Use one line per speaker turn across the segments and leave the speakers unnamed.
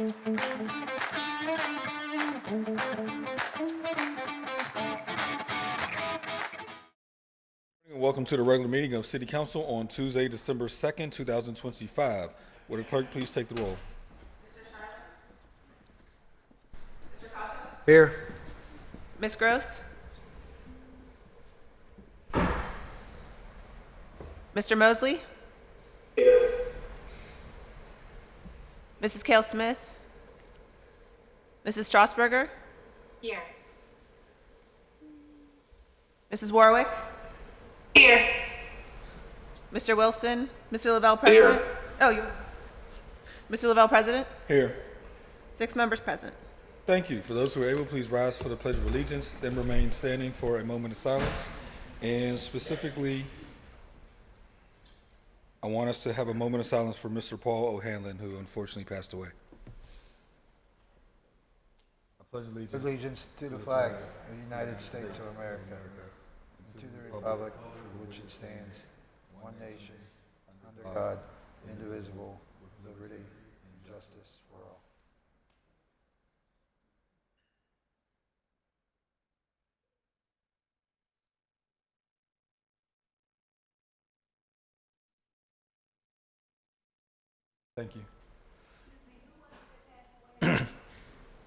Welcome to the regular meeting of City Council on Tuesday, December 2nd, 2025. Will the clerk please take the roll?
Mr. Cotta?
Here.
Ms. Gross? Mr. Mosley?
Here.
Mrs. Cale Smith? Mrs. Strasburger?
Here.
Mrs. Warwick?
Here.
Mr. Wilson? Mr. Lavelle, President?
Here.
Oh, you. Mr. Lavelle, President?
Here.
6 members present.
Thank you. For those who are able, please rise for the Pledge of Allegiance, then remain standing for a moment of silence. And specifically, I want us to have a moment of silence for Mr. Paul O'Hanlon, who unfortunately passed away. I pledge
Allegiance to the flag of the United States of America and to the republic for which it stands, one nation, under God, indivisible, with liberty and justice for all.
Thank you.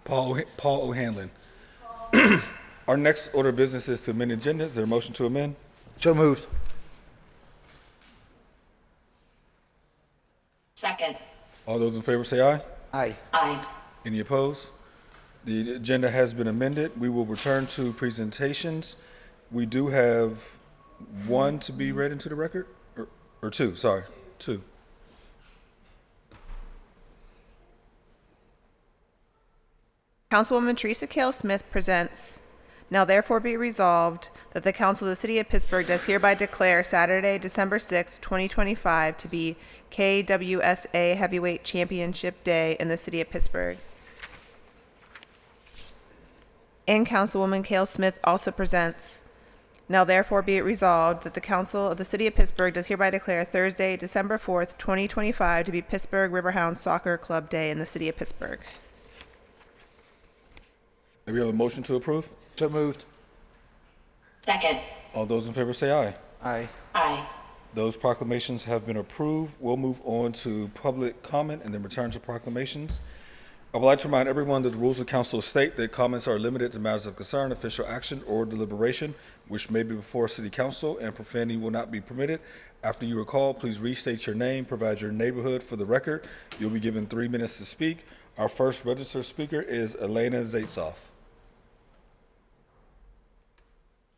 Paul O'Hanlon. Our next order of business is to amend the agenda. Is there a motion to amend?
So moved.
Second.
All those in favor say aye.
Aye.
Aye.
Any opposed? The agenda has been amended. We will return to presentations. We do have one to be read into the record, or two, sorry, two.
Councilwoman Teresa Cale Smith presents, "Now therefore be resolved that the Council of the City of Pittsburgh does hereby declare Saturday, December 6, 2025 to be KWSA Heavyweight Championship Day in the City of Pittsburgh." And Councilwoman Cale Smith also presents, "Now therefore be it resolved that the Council of the City of Pittsburgh does hereby declare Thursday, December 4th, 2025 to be Pittsburgh Riverhounds Soccer Club Day in the City of Pittsburgh."
Do we have a motion to approve?
So moved.
Second.
All those in favor say aye.
Aye.
Aye.
Those proclamations have been approved. We'll move on to public comment and then return to proclamations. I would like to remind everyone that the rules of council state that comments are limited to matters of concern, official action, or deliberation, which may be before City Council, and profanity will not be permitted. After you are called, please restate your name, provide your neighborhood for the record. You'll be given 3 minutes to speak. Our first registered speaker is Elena Zaitsoff.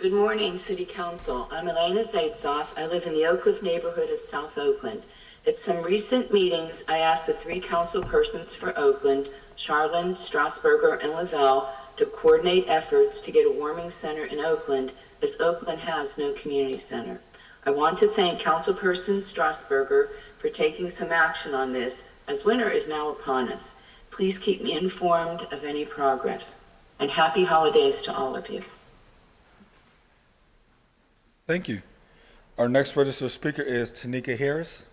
Good morning, City Council. I'm Elena Zaitsoff. I live in the Oak Cliff neighborhood of South Oakland. At some recent meetings, I asked the 3 council persons for Oakland, Charlene, Strasburger, and Lavelle, to coordinate efforts to get a warming center in Oakland, as Oakland has no community center. I want to thank Councilperson Strasburger for taking some action on this, as winter is now upon us. Please keep me informed of any progress. And happy holidays to all of you.
Thank you. Our next registered speaker is Tanika Harris.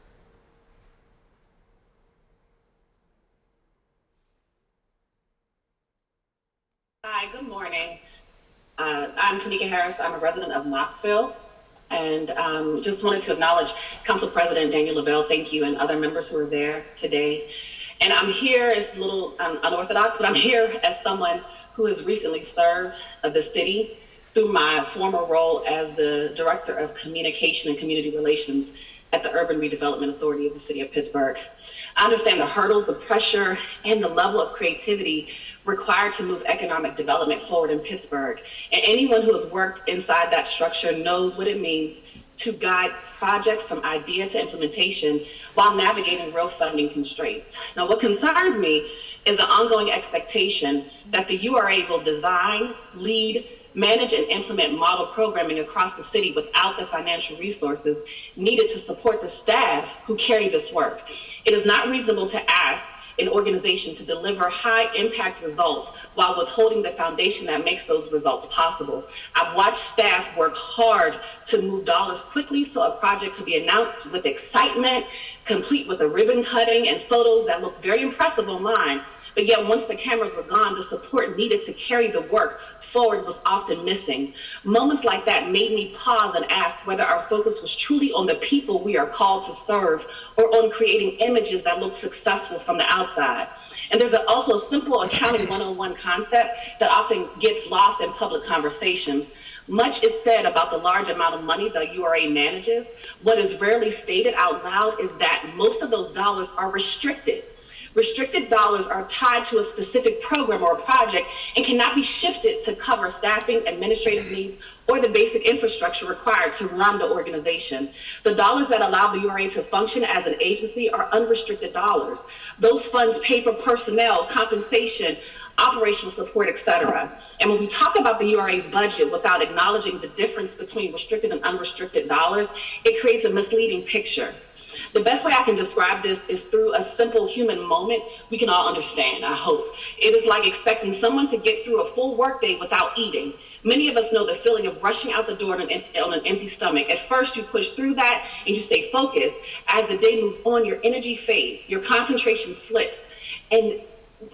Hi, good morning. I'm Tanika Harris. I'm a resident of Knoxville, and just wanted to acknowledge Council President Daniel Lavelle, thank you, and other members who are there today. And I'm here as a little unorthodox, but I'm here as someone who has recently served the city through my former role as the Director of Communication and Community Relations at the Urban Redevelopment Authority of the City of Pittsburgh. I understand the hurdles, the pressure, and the level of creativity required to move economic development forward in Pittsburgh. And anyone who has worked inside that structure knows what it means to guide projects from idea to implementation while navigating real funding constraints. Now, what concerns me is the ongoing expectation that the URA will design, lead, manage, and implement model programming across the city without the financial resources needed to support the staff who carry this work. It is not reasonable to ask an organization to deliver high impact results while withholding the foundation that makes those results possible. I've watched staff work hard to move dollars quickly so a project could be announced with excitement, complete with a ribbon cutting and photos that look very impressive online, But yet once the cameras were gone, the support needed to carry the work forward was often missing. Moments like that made me pause and ask whether our focus was truly on the people we are called to serve or on creating images that look successful from the outside. And there's also a simple accounting 101 concept that often gets lost in public conversations. Much is said about the large amount of money the URA manages. What is rarely stated out loud is that most of those dollars are restricted. Restricted dollars are tied to a specific program or a project and cannot be shifted to cover staffing, administrative needs, or the basic infrastructure required to run the organization. The dollars that allow the URA to function as an agency are unrestricted dollars. Those funds pay for personnel, compensation, operational support, etc. And when we talk about the URA's budget without acknowledging the difference between restricted and unrestricted dollars, it creates a misleading picture. The best way I can describe this is through a simple human moment we can all understand, I hope. It is like expecting someone to get through a full workday without eating. Many of us know the feeling of rushing out the door on an empty stomach. At first, you push through that and you stay focused. As the day moves on, your energy fades, your concentration slips, and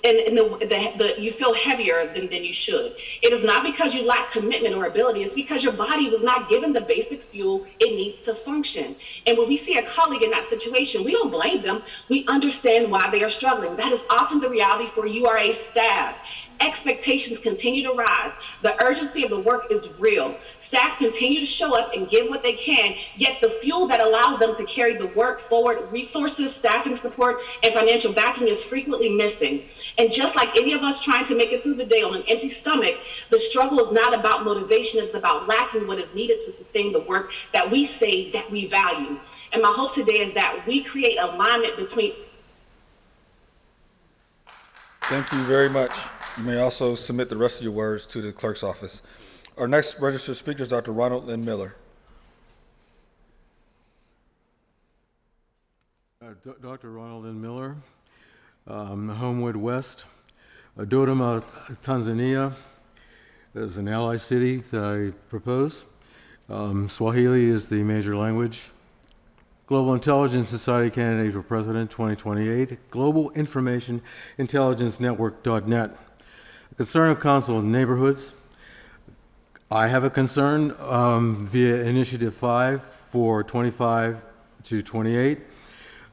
you feel heavier than you should. It is not because you lack commitment or ability. It's because your body was not given the basic fuel it needs to function. And when we see a colleague in that situation, we don't blame them. We understand why they are struggling. That is often the reality for URA staff. Expectations continue to rise. The urgency of the work is real. Staff continue to show up and give what they can, yet the fuel that allows them to carry the work forward, resources, staffing support, and financial backing is frequently missing. And just like any of us trying to make it through the day on an empty stomach, the struggle is not about motivation, it's about lacking what is needed to sustain the work that we say that we value. And my hope today is that we create alignment between.
Thank you very much. You may also submit the rest of your words to the clerk's office. Our next registered speaker is Dr. Ronald Lynn Miller.
Dr. Ronald Lynn Miller, Homewood West, Dodoma, Tanzania is an ally city that I propose. Swahili is the major language. Global Intelligence Society candidate for President 2028, Global Information Intelligence Network.net. Concern of Council of Neighborhoods. I have a concern via Initiative 5 for 25 to 28,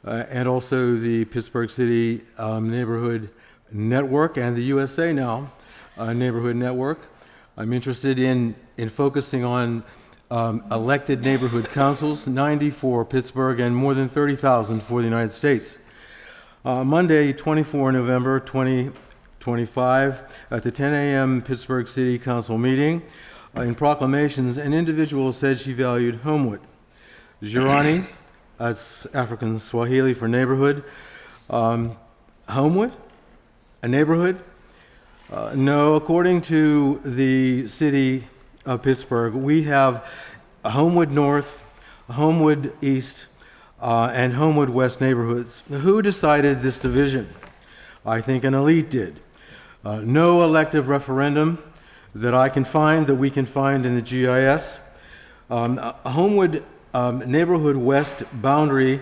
and also the Pittsburgh City Neighborhood Network and the USA Now Neighborhood Network. I'm interested in focusing on elected neighborhood councils, 90 for Pittsburgh and more than 30,000 for the United States. Monday, 24 November 2025, at the 10 a.m. Pittsburgh City Council meeting, in proclamations, an individual said she valued Homewood. Jirani, that's African Swahili for neighborhood. Homewood? A neighborhood? No, according to the city of Pittsburgh, we have Homewood North, Homewood East, and Homewood West neighborhoods. Who decided this division? I think an elite did. No elective referendum that I can find, that we can find in the GIS. Homewood neighborhood west boundary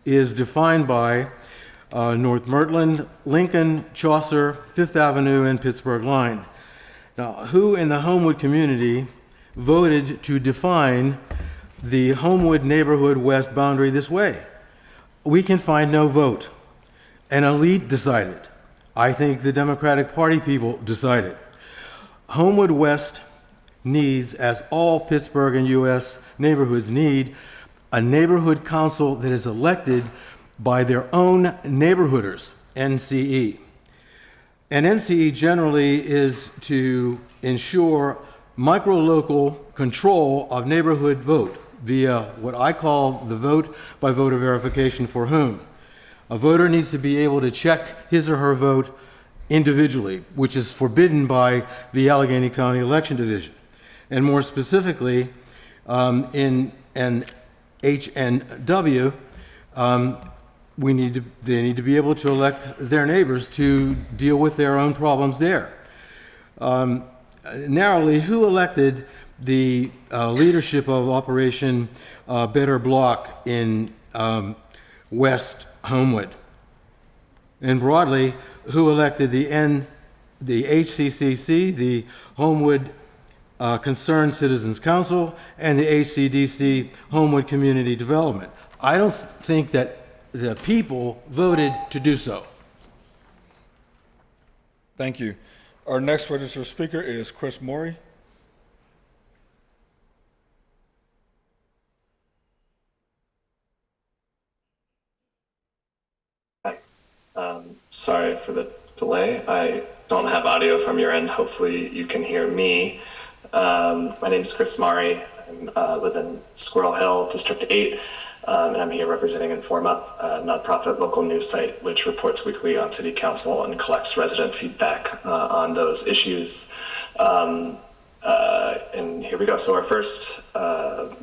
is defined by North Mertland, Lincoln, Chaucer, Fifth Avenue, and Pittsburgh line. Now, who in the Homewood community voted to define the Homewood neighborhood west boundary this way? We can find no vote. An elite decided. I think the Democratic Party people decided. Homewood West needs, as all Pittsburgh and U.S. neighborhoods need, a neighborhood council that is elected by their own neighborhooders, NCE. And NCE generally is to ensure micro-local control of neighborhood vote via what I call the vote by voter verification for whom. A voter needs to be able to check his or her vote individually, which is forbidden by the Allegheny County Election Division. And more specifically, in an HNW, they need to be able to elect their neighbors to deal with their own problems there. Narrowly, who elected the leadership of Operation Better Block in West Homewood? And broadly, who elected the HCCC, the Homewood Concerned Citizens Council, and the HCDC, Homewood Community Development. I don't think that the people voted to do so.
Thank you. Our next registered speaker is Chris Morey.
Sorry for the delay. I don't have audio from your end. Hopefully you can hear me. My name is Chris Mari. I live in Squirrel Hill, District 8, and I'm here representing Inform Up, a nonprofit local news site which reports weekly on City Council and collects resident feedback on those issues. And here we go. So our first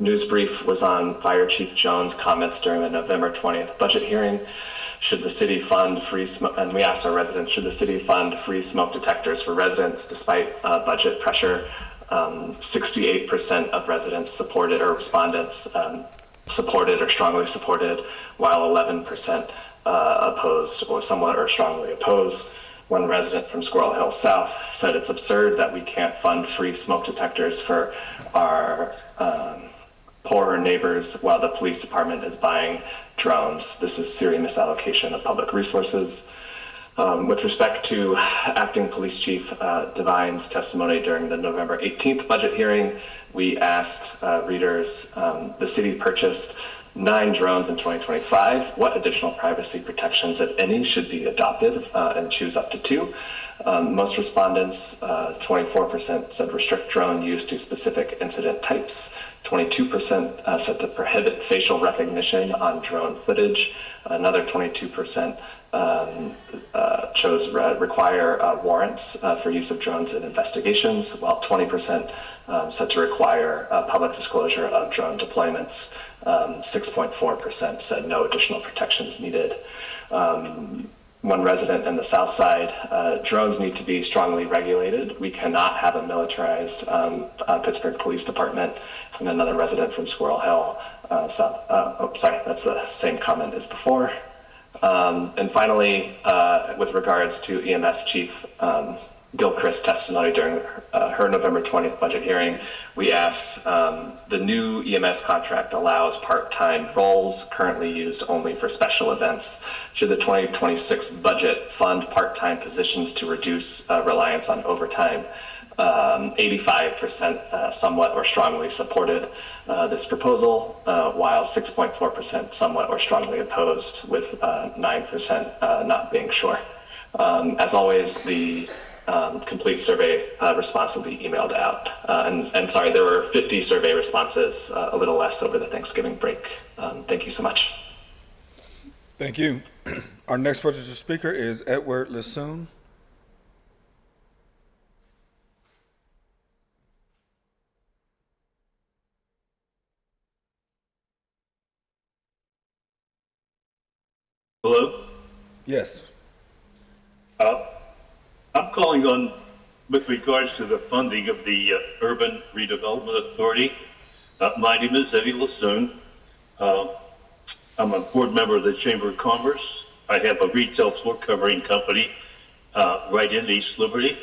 news brief was on Fire Chief Jones' comments during the November 20th budget hearing. Should the city fund free smoke, and we asked our residents, should the city fund free smoke detectors for residents despite budget pressure? 68% of residents supported, or respondents supported or strongly supported, while 11% opposed or somewhat or strongly opposed. One resident from Squirrel Hill South said it's absurd that we can't fund free smoke detectors for our poorer neighbors while the police department is buying drones. This is serious misallocation of public resources. With respect to Acting Police Chief Devine's testimony during the November 18th budget hearing, we asked readers, the city purchased 9 drones in 2025. What additional privacy protections, if any, should be adopted, and choose up to 2? Most respondents, 24% said restrict drone use to specific incident types. 22% said to prohibit facial recognition on drone footage. Another 22% chose require warrants for use of drones in investigations, while 20% said to require public disclosure of drone deployments. 6.4% said no additional protections needed. One resident in the South Side, drones need to be strongly regulated. We cannot have a militarized Pittsburgh Police Department. And another resident from Squirrel Hill, that's the same comment as before. And finally, with regards to EMS Chief Gilchrist's testimony during her November 20th budget hearing, we asked, the new EMS contract allows part-time roles currently used only for special events. Should the 2026 budget fund part-time positions to reduce reliance on overtime? 85% somewhat or strongly supported this proposal, while 6.4% somewhat or strongly opposed, with 9% not being sure. As always, the complete survey response will be emailed out. And sorry, there were 50 survey responses, a little less over the Thanksgiving break. Thank you so much.
Thank you. Our next registered speaker is Edward Lassoon.
Hello?
Yes.
I'm calling on with regards to the funding of the Urban Redevelopment Authority. My name is Eddie Lassoon. I'm a board member of the Chamber of Commerce. I have a retail floor covering company right in East Liberty,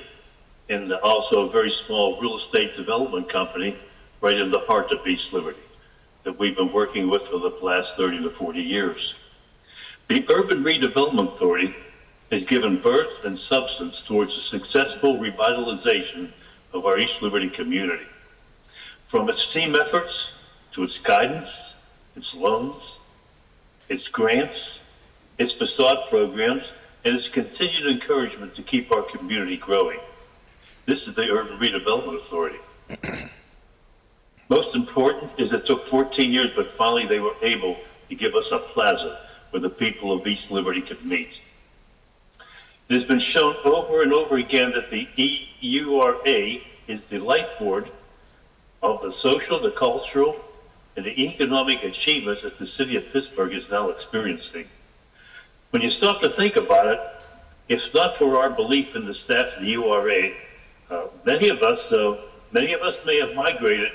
and also a very small real estate development company right in the heart of East Liberty that we've been working with for the last 30 to 40 years. The Urban Redevelopment Authority has given birth and substance towards a successful revitalization of our East Liberty community. From its team efforts to its guidance, its loans, its grants, its facade programs, and its continued encouragement to keep our community growing. This is the Urban Redevelopment Authority. Most important is it took 14 years, but finally they were able to give us a plaza where the people of East Liberty could meet. It has been shown over and over again that the EURA is the lifeboard of the social, the cultural, and the economic achievements that the city of Pittsburgh is now experiencing. When you stop to think about it, if not for our belief in the staff of the URA, many of us may have migrated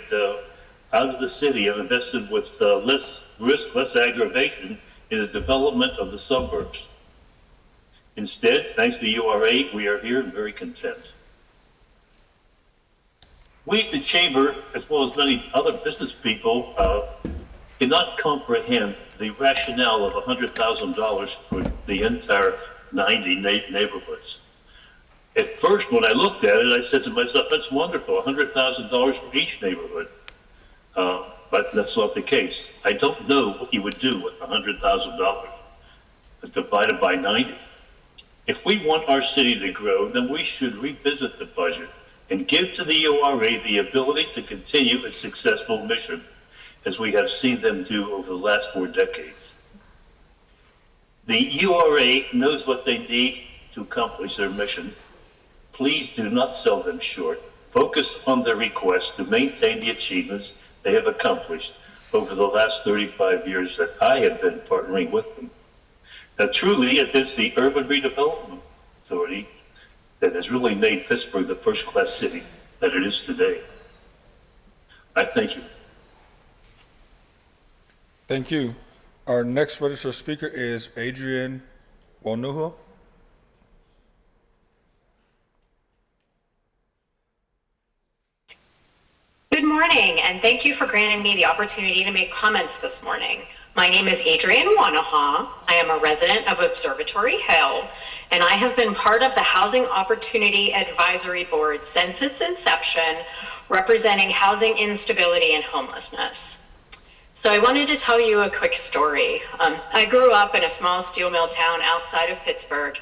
out of the city and invested with less risk, less aggravation in the development of the suburbs. Instead, thanks to the URA, we are here and very content. We at the Chamber, as well as many other business people, cannot comprehend the rationale of $100,000 for the entire 90 neighborhoods. At first, when I looked at it, I said to myself, that's wonderful, $100,000 for each neighborhood. But that's not the case. I don't know what you would do with $100,000 divided by 90. If we want our city to grow, then we should revisit the budget and give to the URA the ability to continue its successful mission, as we have seen them do over the last 4 decades. The URA knows what they need to accomplish their mission. Please do not sell them short. Focus on their request to maintain the achievements they have accomplished over the last 35 years that I have been partnering with them. Now, truly, it is the Urban Redevelopment Authority that has really made Pittsburgh the first-class city that it is today. I thank you.
Thank you. Our next registered speaker is Adrian Wanuho.
Good morning, and thank you for granting me the opportunity to make comments this morning. My name is Adrian Wanaha. I am a resident of Observatory Hill, and I have been part of the Housing Opportunity Advisory Board since its inception, representing housing instability and homelessness. So I wanted to tell you a quick story. I grew up in a small steel mill town outside of Pittsburgh,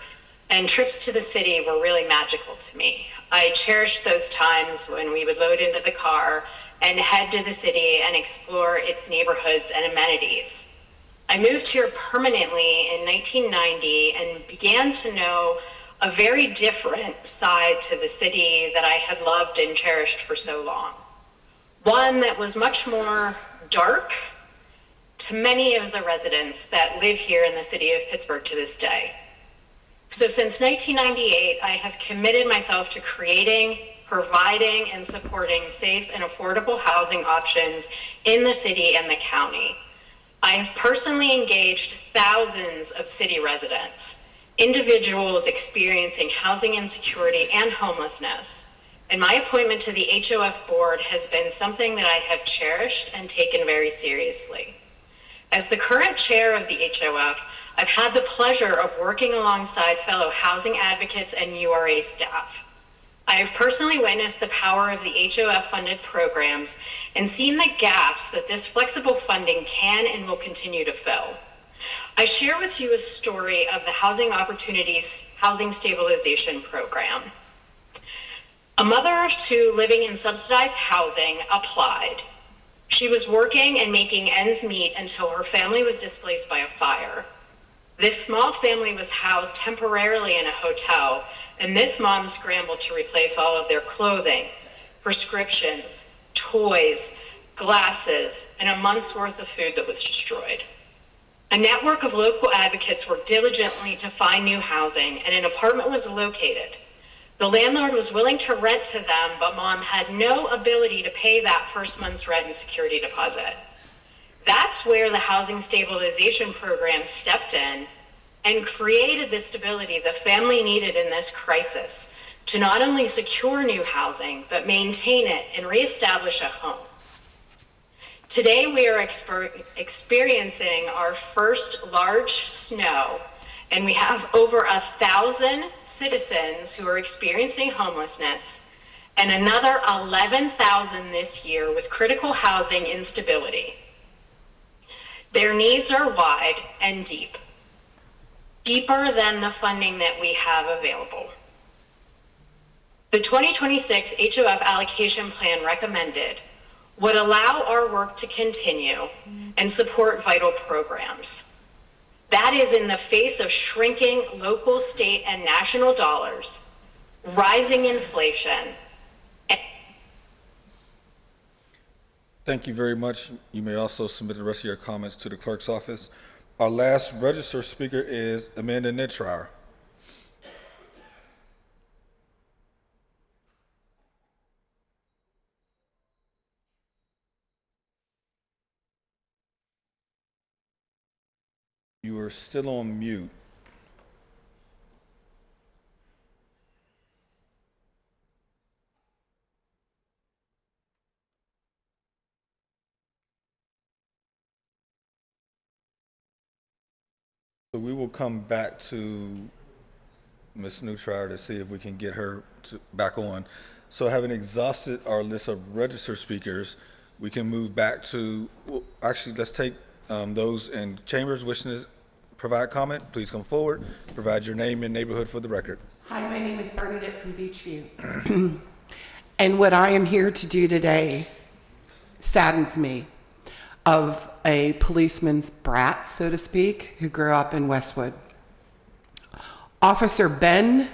and trips to the city were really magical to me. I cherished those times when we would load into the car and head to the city and explore its neighborhoods and amenities. I moved here permanently in 1990 and began to know a very different side to the city that I had loved and cherished for so long. One that was much more dark to many of the residents that live here in the city of Pittsburgh to this day. So since 1998, I have committed myself to creating, providing, and supporting safe and affordable housing options in the city and the county. I have personally engaged thousands of city residents, individuals experiencing housing insecurity and homelessness, and my appointment to the HOF board has been something that I have cherished and taken very seriously. As the current chair of the HOF, I've had the pleasure of working alongside fellow housing advocates and URA staff. I have personally witnessed the power of the HOF-funded programs and seen the gaps that this flexible funding can and will continue to fill. I share with you a story of the Housing Opportunities Housing Stabilization Program. A mother of 2 living in subsidized housing applied. She was working and making ends meet until her family was displaced by a fire. This small family was housed temporarily in a hotel, and this mom scrambled to replace all of their clothing, prescriptions, toys, glasses, and a month's worth of food that was destroyed. A network of local advocates worked diligently to find new housing, and an apartment was located. The landlord was willing to rent to them, but mom had no ability to pay that first month's rent and security deposit. That's where the Housing Stabilization Program stepped in and created the stability the family needed in this crisis to not only secure new housing, but maintain it and reestablish a home. Today, we are experiencing our first large snow, and we have over 1,000 citizens who are experiencing homelessness and another 11,000 this year with critical housing instability. Their needs are wide and deep, deeper than the funding that we have available. The 2026 HOF allocation plan recommended would allow our work to continue and support vital programs. That is in the face of shrinking local, state, and national dollars, rising inflation.
Thank you very much. You may also submit the rest of your comments to the clerk's office. Our last registered speaker is Amanda Nittrower. You are still on mute. So we will come back to Ms. Newtrier to see if we can get her back on. So having exhausted our list of registered speakers, we can move back to, well, actually, let's take those in chambers wishing to provide comment. Please come forward, provide your name and neighborhood for the record.
Hi, my name is Bernadette from Beachview. And what I am here to do today saddens me, of a policeman's brat, so to speak, who grew up in Westwood. Officer Ben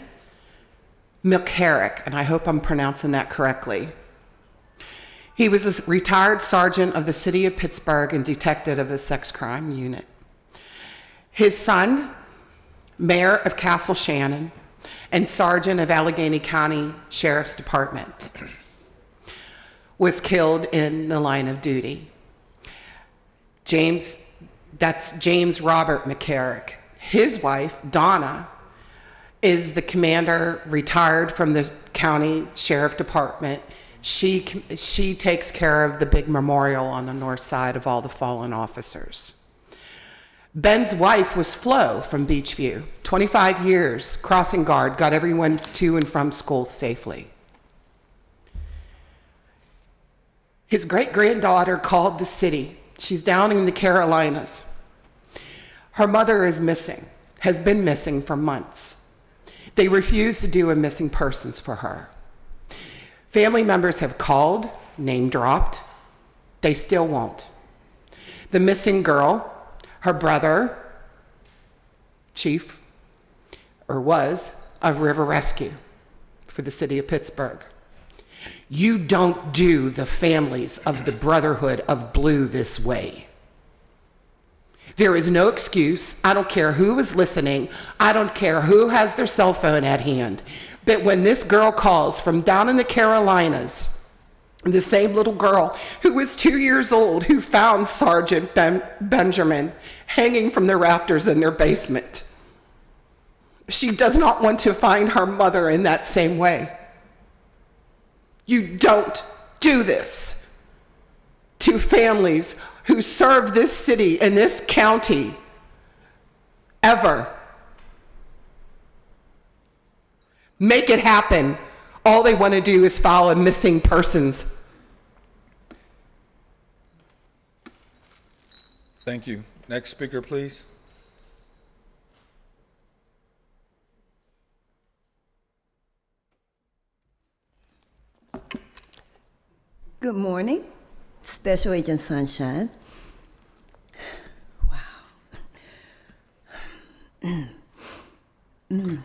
McCarrick, and I hope I'm pronouncing that correctly. He was a retired sergeant of the city of Pittsburgh and detective of the sex crime unit. His son, mayor of Castle Shannon, and sergeant of Allegheny County Sheriff's Department, was killed in the line of duty. That's James Robert McCarrick. His wife, Donna, is the commander, retired from the county sheriff department. She takes care of the big memorial on the north side of all the fallen officers. Ben's wife was Flo from Beachview. 25 years, crossing guard, got everyone to and from school safely. His great-granddaughter called the city. She's down in the Carolinas. Her mother is missing, has been missing for months. They refuse to do a missing persons for her. Family members have called, name dropped. They still won't. The missing girl, her brother, chief, or was, of River Rescue for the city of Pittsburgh. You don't do the families of the Brotherhood of Blue this way. There is no excuse. I don't care who is listening. I don't care who has their cell phone at hand. But when this girl calls from down in the Carolinas, the same little girl who was 2 years old who found Sergeant Benjamin hanging from the rafters in their basement, she does not want to find her mother in that same way. You don't do this to families who serve this city and this county ever. Make it happen. All they want to do is file a missing persons.
Thank you. Next speaker, please.
Good morning, Special Agent Sunshine. Wow. I don't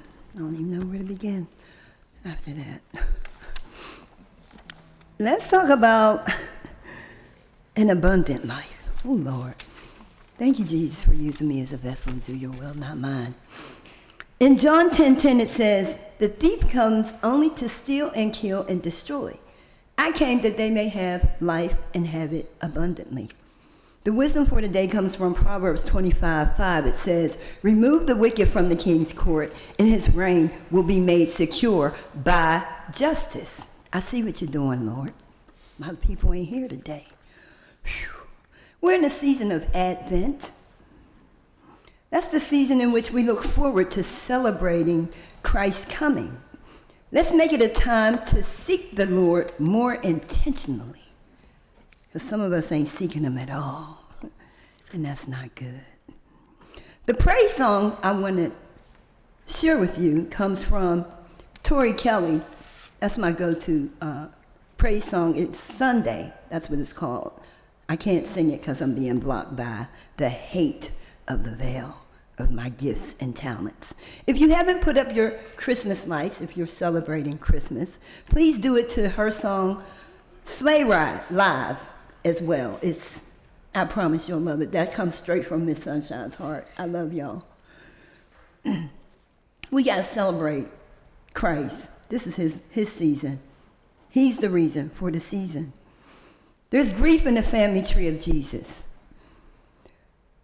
even know where to begin after that. Let's talk about an abundant life. Oh, Lord. Thank you, Jesus, for using me as a vessel to do your will, not mine. In John 10:10, it says, "The thief comes only to steal and kill and destroy. I came that they may have life and have it abundantly." The wisdom for today comes from Proverbs 25:5. It says, "Remove the wicked from the king's court, and his reign will be made secure by justice." I see what you're doing, Lord. A lot of people ain't here today. Whew. We're in a season of Advent. That's the season in which we look forward to celebrating Christ's coming. Let's make it a time to seek the Lord more intentionally, because some of us ain't seeking him at all, and that's not good. The praise song I want to share with you comes from Tori Kelly. That's my go-to praise song. It's Sunday. That's what it's called. I can't sing it because I'm being blocked by the hate of the veil of my gifts and talents. If you haven't put up your Christmas lights, if you're celebrating Christmas, please do it to her song Sleigh Ride Live as well. I promise you'll love it. That comes straight from Miss Sunshine's heart. I love y'all. We got to celebrate Christ. This is his season. He's the reason for the season. There's grief in the family tree of Jesus.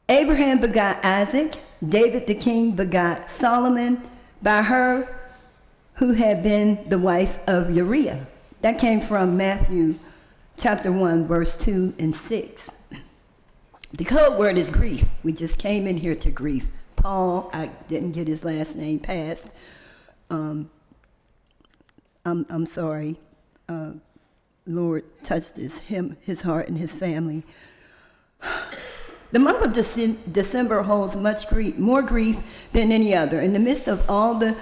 Abraham begot Isaac. David the king begot Solomon by her who had been the wife of Uriah. That came from Matthew chapter 1, verse 2 and 6. The code word is grief. We just came in here to grief. Paul, I didn't get his last name passed. I'm sorry. Lord, touched his heart and his family. The month of December holds more grief than any other. In the midst of all the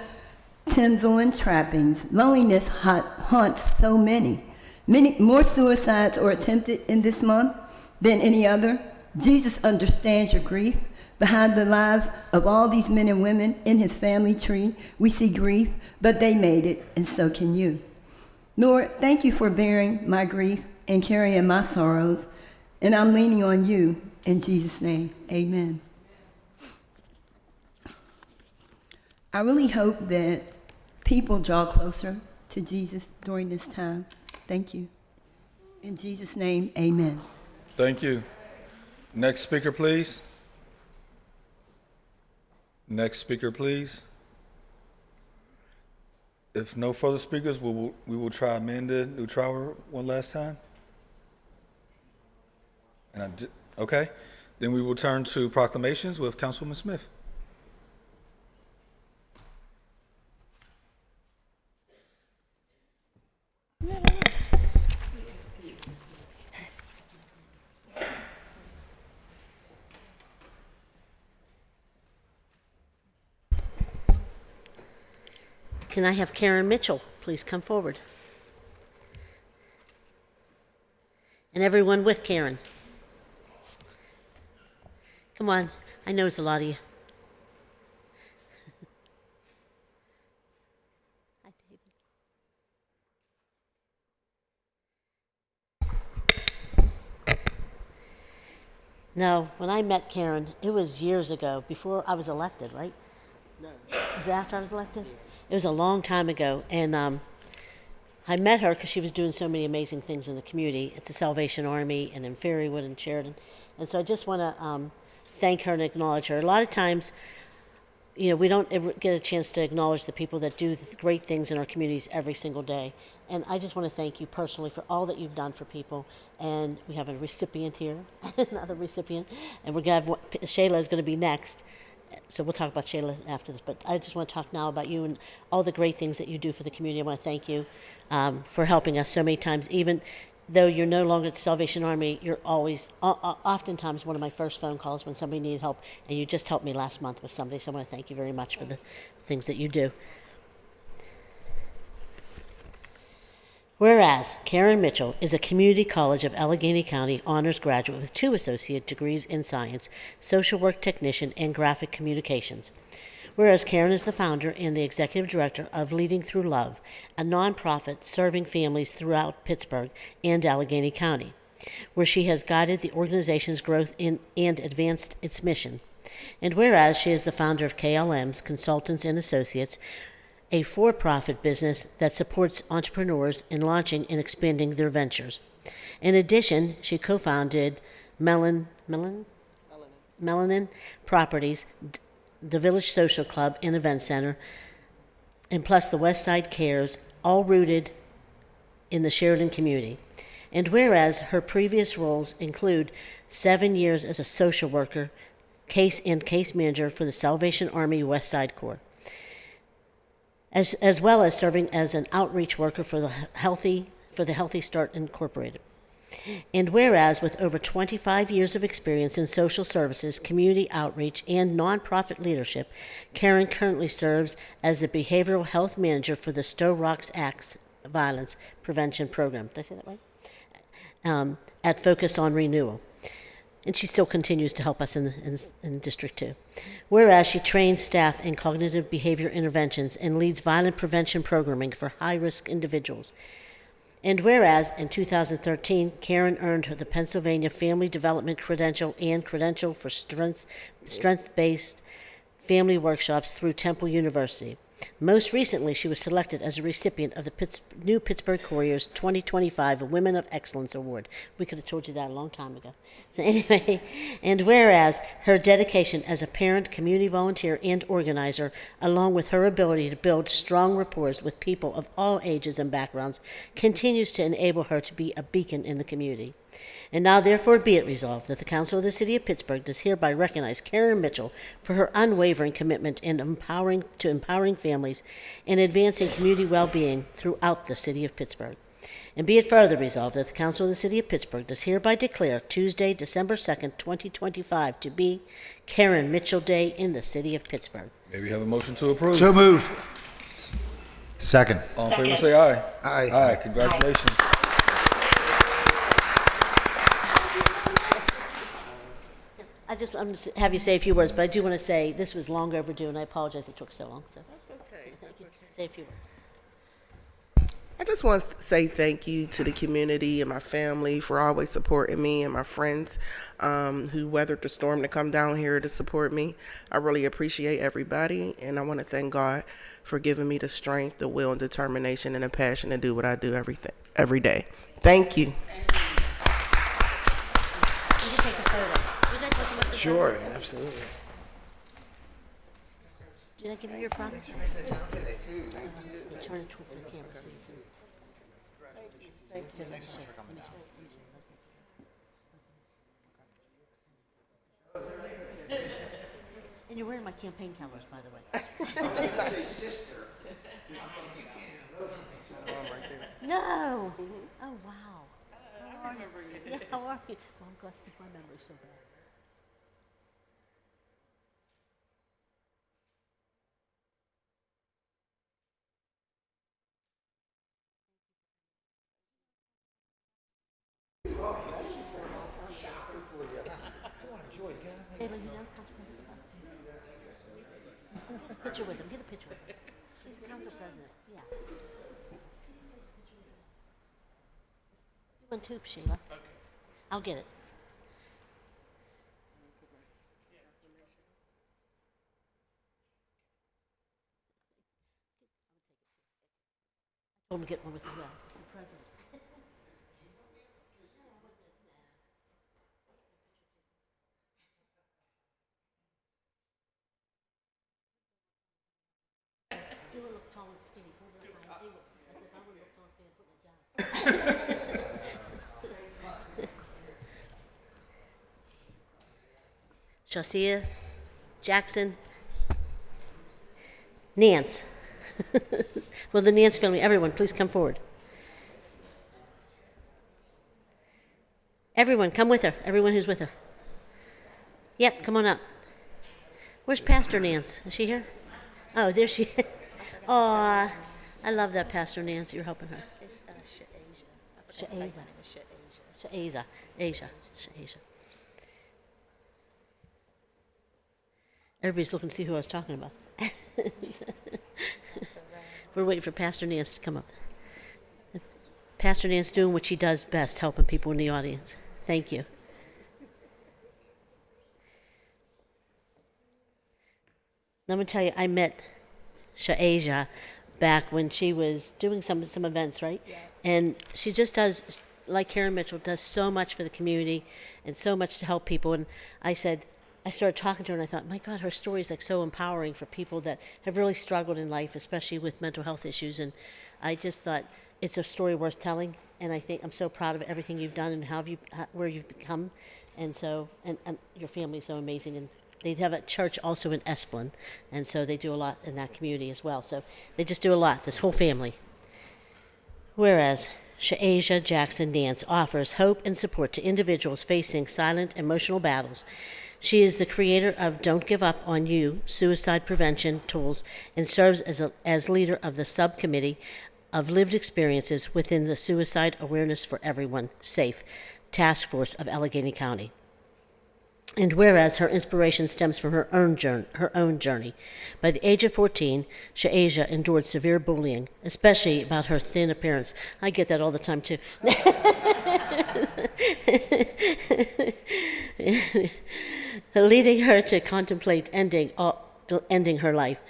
tinsel and trappings, loneliness haunts so many. Many more suicides are attempted in this month than any other. Jesus understands your grief. Behind the lives of all these men and women in his family tree, we see grief, but they made it, and so can you. Lord, thank you for bearing my grief and carrying my sorrows, and I'm leaning on you. In Jesus' name, amen. I really hope that people draw closer to Jesus during this time. Thank you. In Jesus' name, amen.
Thank you. Next speaker, please. Next speaker, please. If no further speakers, we will try Amanda Neutrauer one last time. Okay. Then we will turn to proclamations with Councilwoman Smith.
Can I have Karen Mitchell please come forward? And everyone with Karen. Come on, I know it's a lot of you. Hi, David. No, when I met Karen, it was years ago, before I was elected, right? No. Was it after I was elected? It was a long time ago, and I met her because she was doing so many amazing things in the community at the Salvation Army and in Fairywood and Sheridan. And so I just want to thank her and acknowledge her. A lot of times, you know, we don't ever get a chance to acknowledge the people that do great things in our communities every single day. And I just want to thank you personally for all that you've done for people. And we have a recipient here, another recipient, and we're going to have Shayla is going to be next. So we'll talk about Shayla after this, but I just want to talk now about you and all the great things that you do for the community. I want to thank you for helping us so many times. Even though you're no longer at the Salvation Army, you're always, oftentimes one of my first phone calls when somebody needed help, and you just helped me last month with somebody, so I want to thank you very much for the things that you do. Whereas Karen Mitchell is a Community College of Allegheny County honors graduate with 2 associate degrees in science, social work technician, and graphic communications. Whereas Karen is the founder and the executive director of Leading Through Love, a nonprofit serving families throughout Pittsburgh and Allegheny County, where she has guided the organization's growth and advanced its mission. And whereas she is the founder of KLM's Consultants and Associates, a for-profit business that supports entrepreneurs in launching and expanding their ventures. In addition, she co-founded Melanin Properties, the Village Social Club and Event Center, and plus the West Side Cares, all rooted in the Sheridan community. And whereas her previous roles include 7 years as a social worker, case manager for the Salvation Army West Side Corps, as well as serving as an outreach worker for the Healthy Start Incorporated. And whereas with over 25 years of experience in social services, community outreach, and nonprofit leadership, Karen currently serves as the behavioral health manager for the Stowe Rocks Acts Violence Prevention Program. Did I say that right? At Focus on Renewal. And she still continues to help us in District 2. Whereas she trains staff in cognitive behavior interventions and leads violent prevention programming for high-risk individuals. And whereas in 2013, Karen earned her the Pennsylvania Family Development Credential and Credential for Strength-Based Family Workshops through Temple University. Most recently, she was selected as a recipient of the new Pittsburgh Courier's 2025 Women of Excellence Award. We could have told you that a long time ago. So anyway, and whereas her dedication as a parent, community volunteer, and organizer, along with her ability to build strong rapport with people of all ages and backgrounds, continues to enable her to be a beacon in the community. And now therefore be it resolved that the Council of the City of Pittsburgh does hereby recognize Karen Mitchell for her unwavering commitment in empowering families and advancing community well-being throughout the City of Pittsburgh. And be it further resolved that the Council of the City of Pittsburgh does hereby declare Tuesday, December 2nd, 2025 to be Karen Mitchell Day in the City of Pittsburgh.
May we have a motion to approve?
So moved. Second.
All in favor, say aye.
Aye.
Aye, congratulations.
I'm going to have you say a few words, but I do want to say this was long overdue, and I apologize it took so long. So
That's okay. That's okay.
say a few words.
I just want to say thank you to the community and my family for always supporting me, and my friends who weathered the storm to come down here to support me. I really appreciate everybody, and I want to thank God for giving me the strength, the will, and determination, and the passion to do what I do every day. Thank you.
You can take a photo. You guys want to look at the
Sure,
photo?
absolutely.
Did I give you your product? Turn it towards the camera. So you can... Thank you. And you're wearing my campaign colors, by the way. No. Oh wow. How are you? Yeah, how are you? Well, I'm glad to see my memory so bad. Caitlin, you know Council President? Picture with him. Get a picture with him. He's the Council President. Yeah. You want two, Sheila? Okay. I'll get it. I told him to get one with you. It's the president. You want to look tall and skinny. Hold it high. I said, if I want to look tall and skinny, I'm putting it down. Josiah, Jackson, Nance. Well, the Nance family, everyone, please come forward. Everyone, come with her. Everyone who's with her. Yep, come on up. Where's Pastor Nance? Is she here? Oh, there she is. Aw, I love that, Pastor Nance. You're helping her.
It's
Sha'aza. Sha'aza. Sha'aza. Everybody's looking to see who I was talking about. We're waiting for Pastor Nance to come up. Pastor Nance doing what she does best, helping people in the audience. Thank you. Let me tell you, I met Sha'aza back when she was doing some events, right? Yeah. And she just does, like Karen Mitchell, does so much for the community and so much to help people. And I started talking to her, and I thought, my God, her story is like so empowering for people that have really struggled in life, especially with mental health issues. And I just thought it's a story worth telling. And I think I'm so proud of everything you've done and where you've become. And so, and your family is so amazing. And they have a church also in Esplin, and so they do a lot in that community as well. So they just do a lot, this whole family. Whereas Sha'aza Jackson Nance offers hope and support to individuals facing silent emotional battles. She is the creator of Don't Give Up on You suicide prevention tools and serves as leader of the subcommittee of lived experiences within the Suicide Awareness for Everyone Safe Task Force of Allegheny County. And whereas her inspiration stems from her own journey. By the age of 14, Sha'aza endured severe bullying, especially about her thin appearance. I get that all the time, too. Leading her to contemplate ending her life.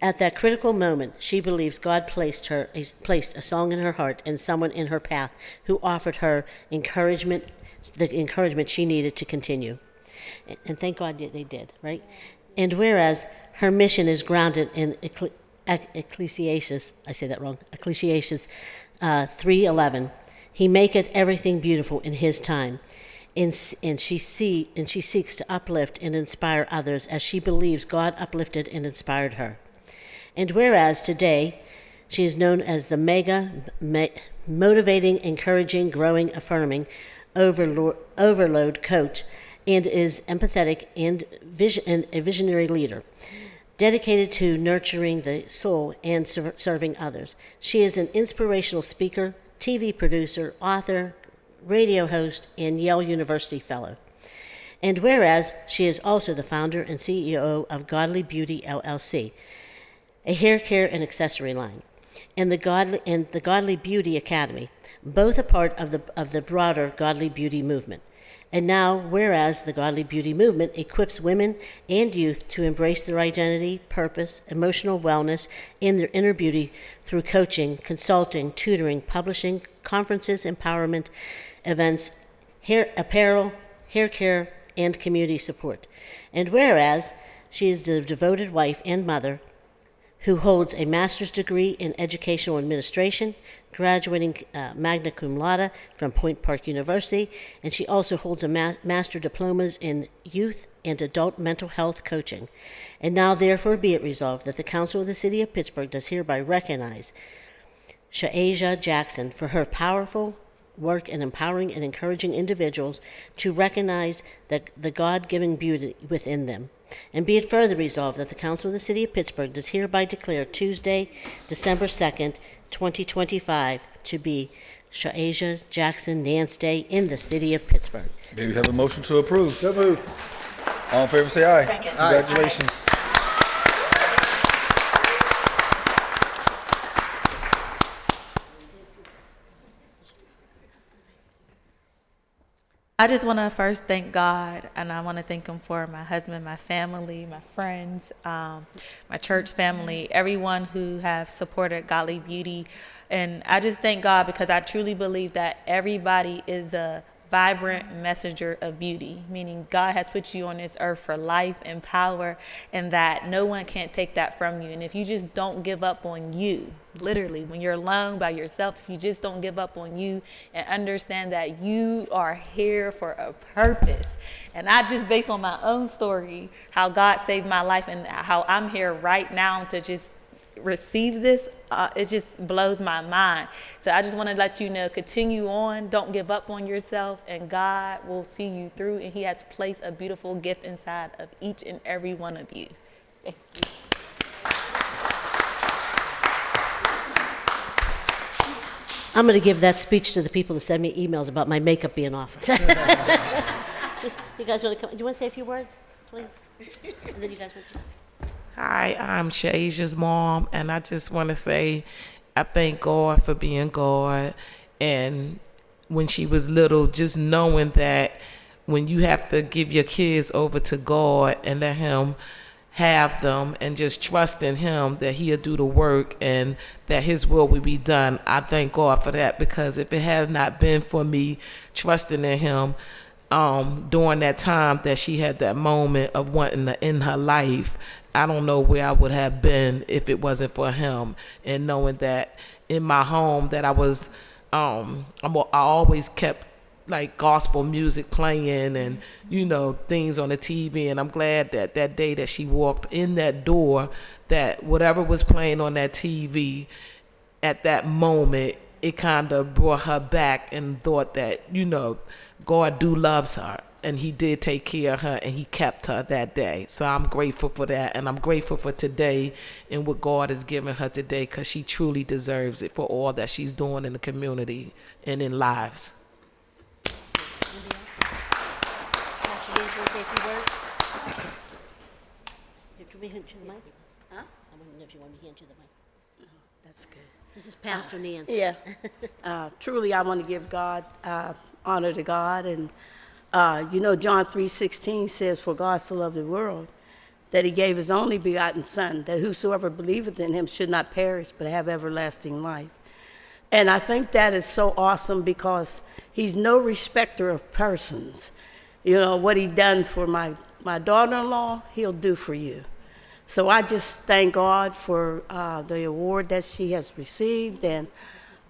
At that critical moment, she believes God placed a song in her heart and someone in her path who offered her the encouragement she needed to continue. And thank God they did, right? And whereas her mission is grounded in Ecclesiastes, I say that wrong, Ecclesiastes 3:11, He maketh everything beautiful in his time. And she seeks to uplift and inspire others as she believes God uplifted and inspired her. And whereas today she is known as the motivating, encouraging, growing, affirming, overload coach, and is empathetic and a visionary leader, dedicated to nurturing the soul and serving others. She is an inspirational speaker, TV producer, author, radio host, and Yale University Fellow. And whereas she is also the founder and CEO of Godly Beauty LLC, a hair care and accessory line, and the Godly Beauty Academy, both a part of the broader Godly Beauty movement. And now, whereas the Godly Beauty movement equips women and youth to embrace their identity, purpose, emotional wellness, and their inner beauty through coaching, consulting, tutoring, publishing, conferences, empowerment, events, hair apparel, hair care, and community support. And whereas she is the devoted wife and mother who holds a master's degree in educational administration, graduating magna cum laude from Point Park University, and she also holds a master diplomas in youth and adult mental health coaching. And now therefore be it resolved that the Council of the City of Pittsburgh does hereby recognize Sha'asia Jackson for her powerful work in empowering and encouraging individuals to recognize the God-given beauty within them. And be it further resolved that the Council of the City of Pittsburgh does hereby declare Tuesday, December 2nd, 2025 to be Sha'asia Jackson Nance Day in the City of Pittsburgh.
May we have a motion to approve?
So moved.
All in favor, say aye.
Second.
Congratulations.
I just want to first thank God, and I want to thank Him for my husband, my family, my friends, my church family, everyone who have supported Godly Beauty. And I just thank God because I truly believe that everybody is a vibrant messenger of beauty, meaning God has put you on this earth for life and power, and that no one can't take that from you. And if you just don't give up on you, literally, when you're alone by yourself, if you just don't give up on you and understand that you are here for a purpose. And I just, based on my own story, how God saved my life and how I'm here right now to just receive this, it just blows my mind. So I just want to let you know, continue on, don't give up on yourself, and God will see you through, and He has placed a beautiful gift inside of each and every one of you. Thank you.
I'm going to give that speech to the people that send me emails about my makeup being off. You guys want to come? Do you want to say a few words, please? And then you guys want to come.
Hi, I'm Sha'asia's mom, and I just want to say I thank God for being God. And when she was little, just knowing that when you have to give your kids over to God and let Him have them and just trust in Him that He'll do the work and that His will be done, I thank God for that, because if it had not been for me trusting in Him during that time that she had that moment of wanting to end her life, I don't know where I would have been if it wasn't for Him. And knowing that in my home that I was, I always kept like gospel music playing and, you know, things on the TV. And I'm glad that that day that she walked in that door, that whatever was playing on that TV at that moment, it kind of brought her back and thought that, you know, God loves her. And He did take care of her, and He kept her that day. So I'm grateful for that, and I'm grateful for today and what God has given her today, because she truly deserves it for all that she's doing in the community and in lives.
That's good.
This is Pastor Nance.
Yeah. Truly, I want to give God honor to God. And, John 3:16 says, "For God so loved the world that He gave His only begotten Son, that whosoever believeth in Him should not perish, but have everlasting life." And I think that is so awesome, because He's no respecter of persons. You know, what He done for my daughter-in-law, He'll do for you. So I just thank God for the award that she has received, and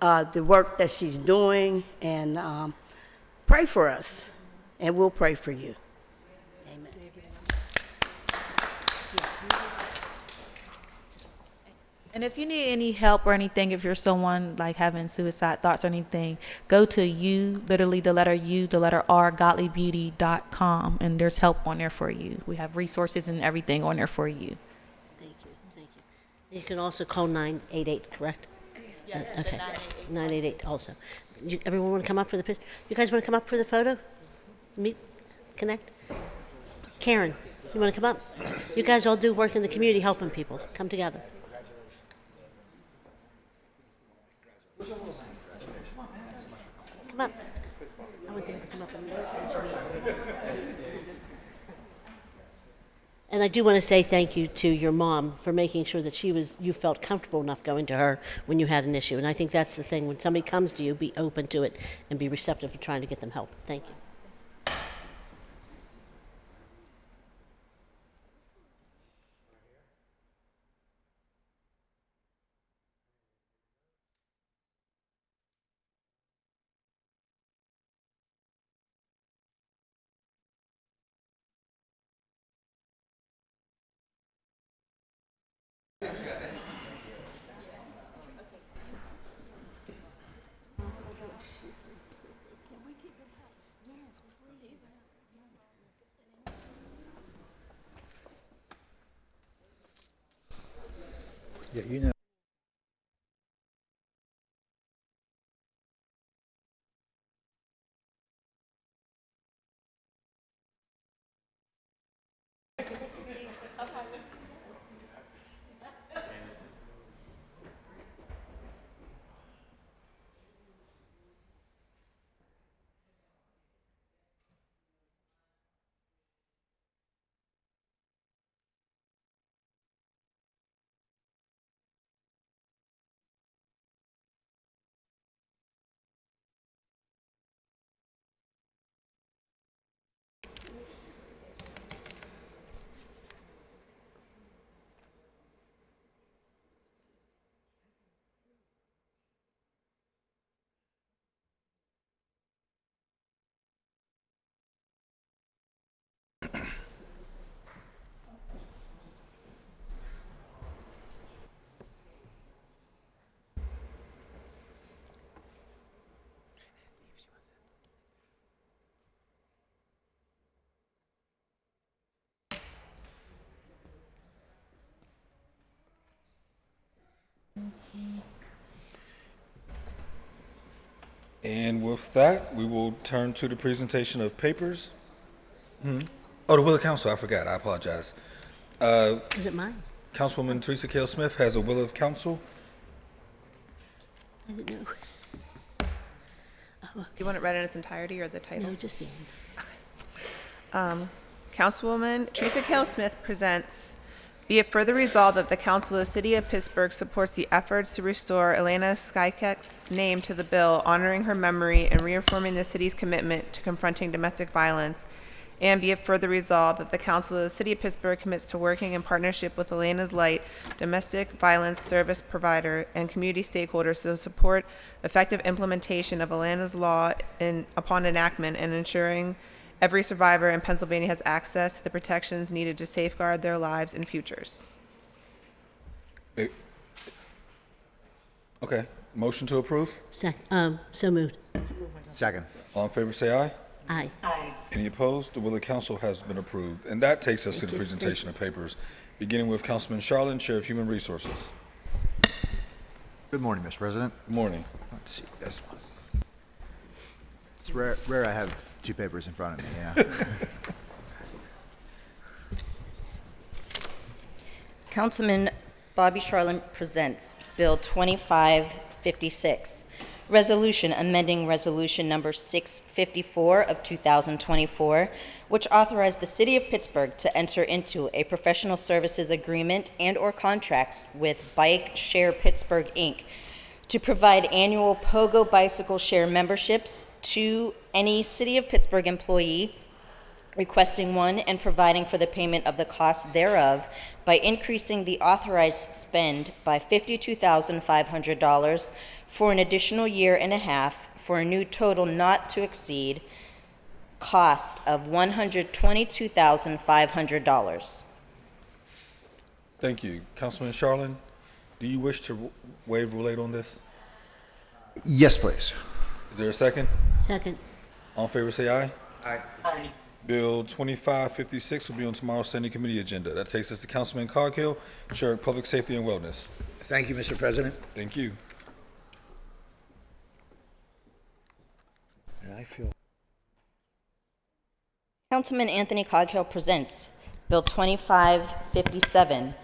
the work that she's doing, and pray for us, and we'll pray for you. Amen.
And if you need any help or anything, if you're someone like having suicide thoughts or anything, go to literally the letter U, the letter R, godlybeauty.com, and there's help on there for you. We have resources and everything on there for you.
Thank you, thank you. You can also call 988, correct?
Yeah,
okay. 988 also. Everyone want to come up for the picture? You guys want to come up for the photo? Meet, connect? Karen, you want to come up? You guys all do work in the community helping people. Come together. Come up. I want them to come up. And I do want to say thank you to your mom for making sure that you felt comfortable enough going to her when you had an issue. And I think that's the thing. When somebody comes to you, be open to it and be receptive to trying to get them help. Thank you.
Yeah, you know.
And with that, we will turn to the presentation of papers. Oh, the will of council, I forgot, I apologize.
Is it mine?
Councilwoman Teresa Cale Smith has a will of council.
I didn't know.
Do you want it read in its entirety or the title?
No, just the end.
Councilwoman Teresa Cale Smith presents, be it further resolved that the Council of the City of Pittsburgh supports the efforts to restore Elena Skykek's name to the bill, honoring her memory and reaffirming the city's commitment to confronting domestic violence. And be it further resolved that the Council of the City of Pittsburgh commits to working in partnership with Elena's Light, domestic violence service provider, and community stakeholders to support effective implementation of Elena's law upon enactment and ensuring every survivor in Pennsylvania has access to the protections needed to safeguard their lives and futures.
Okay, motion to approve?
So moved.
Second.
All in favor, say aye.
Aye.
Aye.
Any opposed? The will of council has been approved. And that takes us to the presentation of papers, beginning with Councilman Charlin, Chair of Human Resources.
Good morning, Mr. President.
Good morning.
Let's see this one. It's rare I have two papers in front of me, yeah.
Councilman Bobby Charlin presents Bill 2556, Resolution amending Resolution Number 654 of 2024, which authorized the City of Pittsburgh to enter into a professional services agreement and/or contracts with Bike Share Pittsburgh, Inc. to provide annual Pogo bicycle share memberships to any City of Pittsburgh employee requesting one and providing for the payment of the cost thereof by increasing the authorized spend by $52,500 for an additional year and a half for a new total not to exceed cost of $122,500.
Thank you. Councilman Sharlin, do you wish to waive relate on this?
Yes, please.
Is there a second?
Second.
All in favor, say aye.
Aye.
Aye.
Bill 2556 will be on tomorrow's standing committee agenda. That takes us to Councilman Coghill, Chair of Public Safety and Wellness.
Thank you, Mr. President.
Thank you.
And I feel
Councilman Anthony Coghill presents Bill 2557,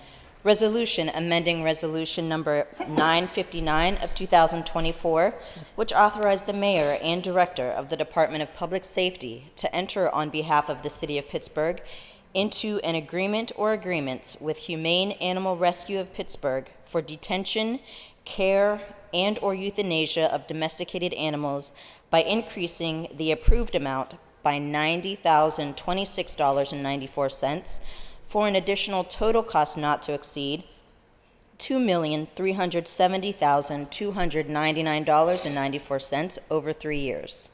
Resolution amending Resolution number 959 of 2024, which authorized the mayor and director of the Department of Public Safety to enter on behalf of the city of Pittsburgh into an agreement or agreements with Humane Animal Rescue of Pittsburgh for detention, care, and or euthanasia of domesticated animals by increasing the approved amount by $90,026.94 for an additional total cost not to exceed $2,370,299.94 over 3 years.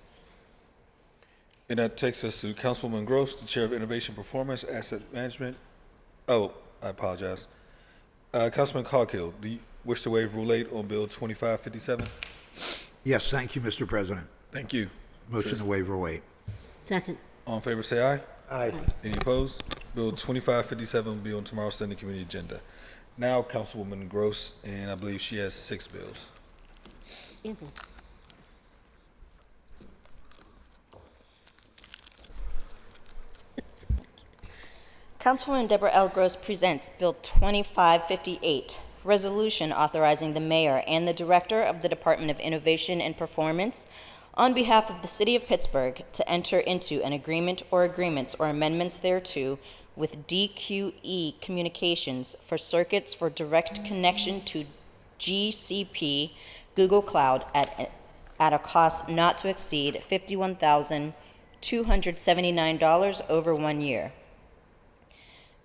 And that takes us to Councilwoman Gross, the Chair of Innovation Performance Asset Management. Oh, I apologize. Councilman Coghill, do you wish to waive Rule 8 on Bill 2557?
Yes, thank you, Mr. President.
Thank you.
Motion to waive Rule 8.
Second.
All in favor, say aye.
Aye.
Any opposed? Bill 2557 will be on tomorrow's standing committee agenda. Now, Councilwoman Gross, and I believe she has 6 bills.
Councilwoman Deborah L. Gross presents Bill 2558, Resolution authorizing the mayor and the director of the Department of Innovation and Performance on behalf of the city of Pittsburgh to enter into an agreement or agreements or amendments thereto with DQE Communications for circuits for direct connection to GCP Google Cloud at a cost not to exceed $51,279 over 1 year.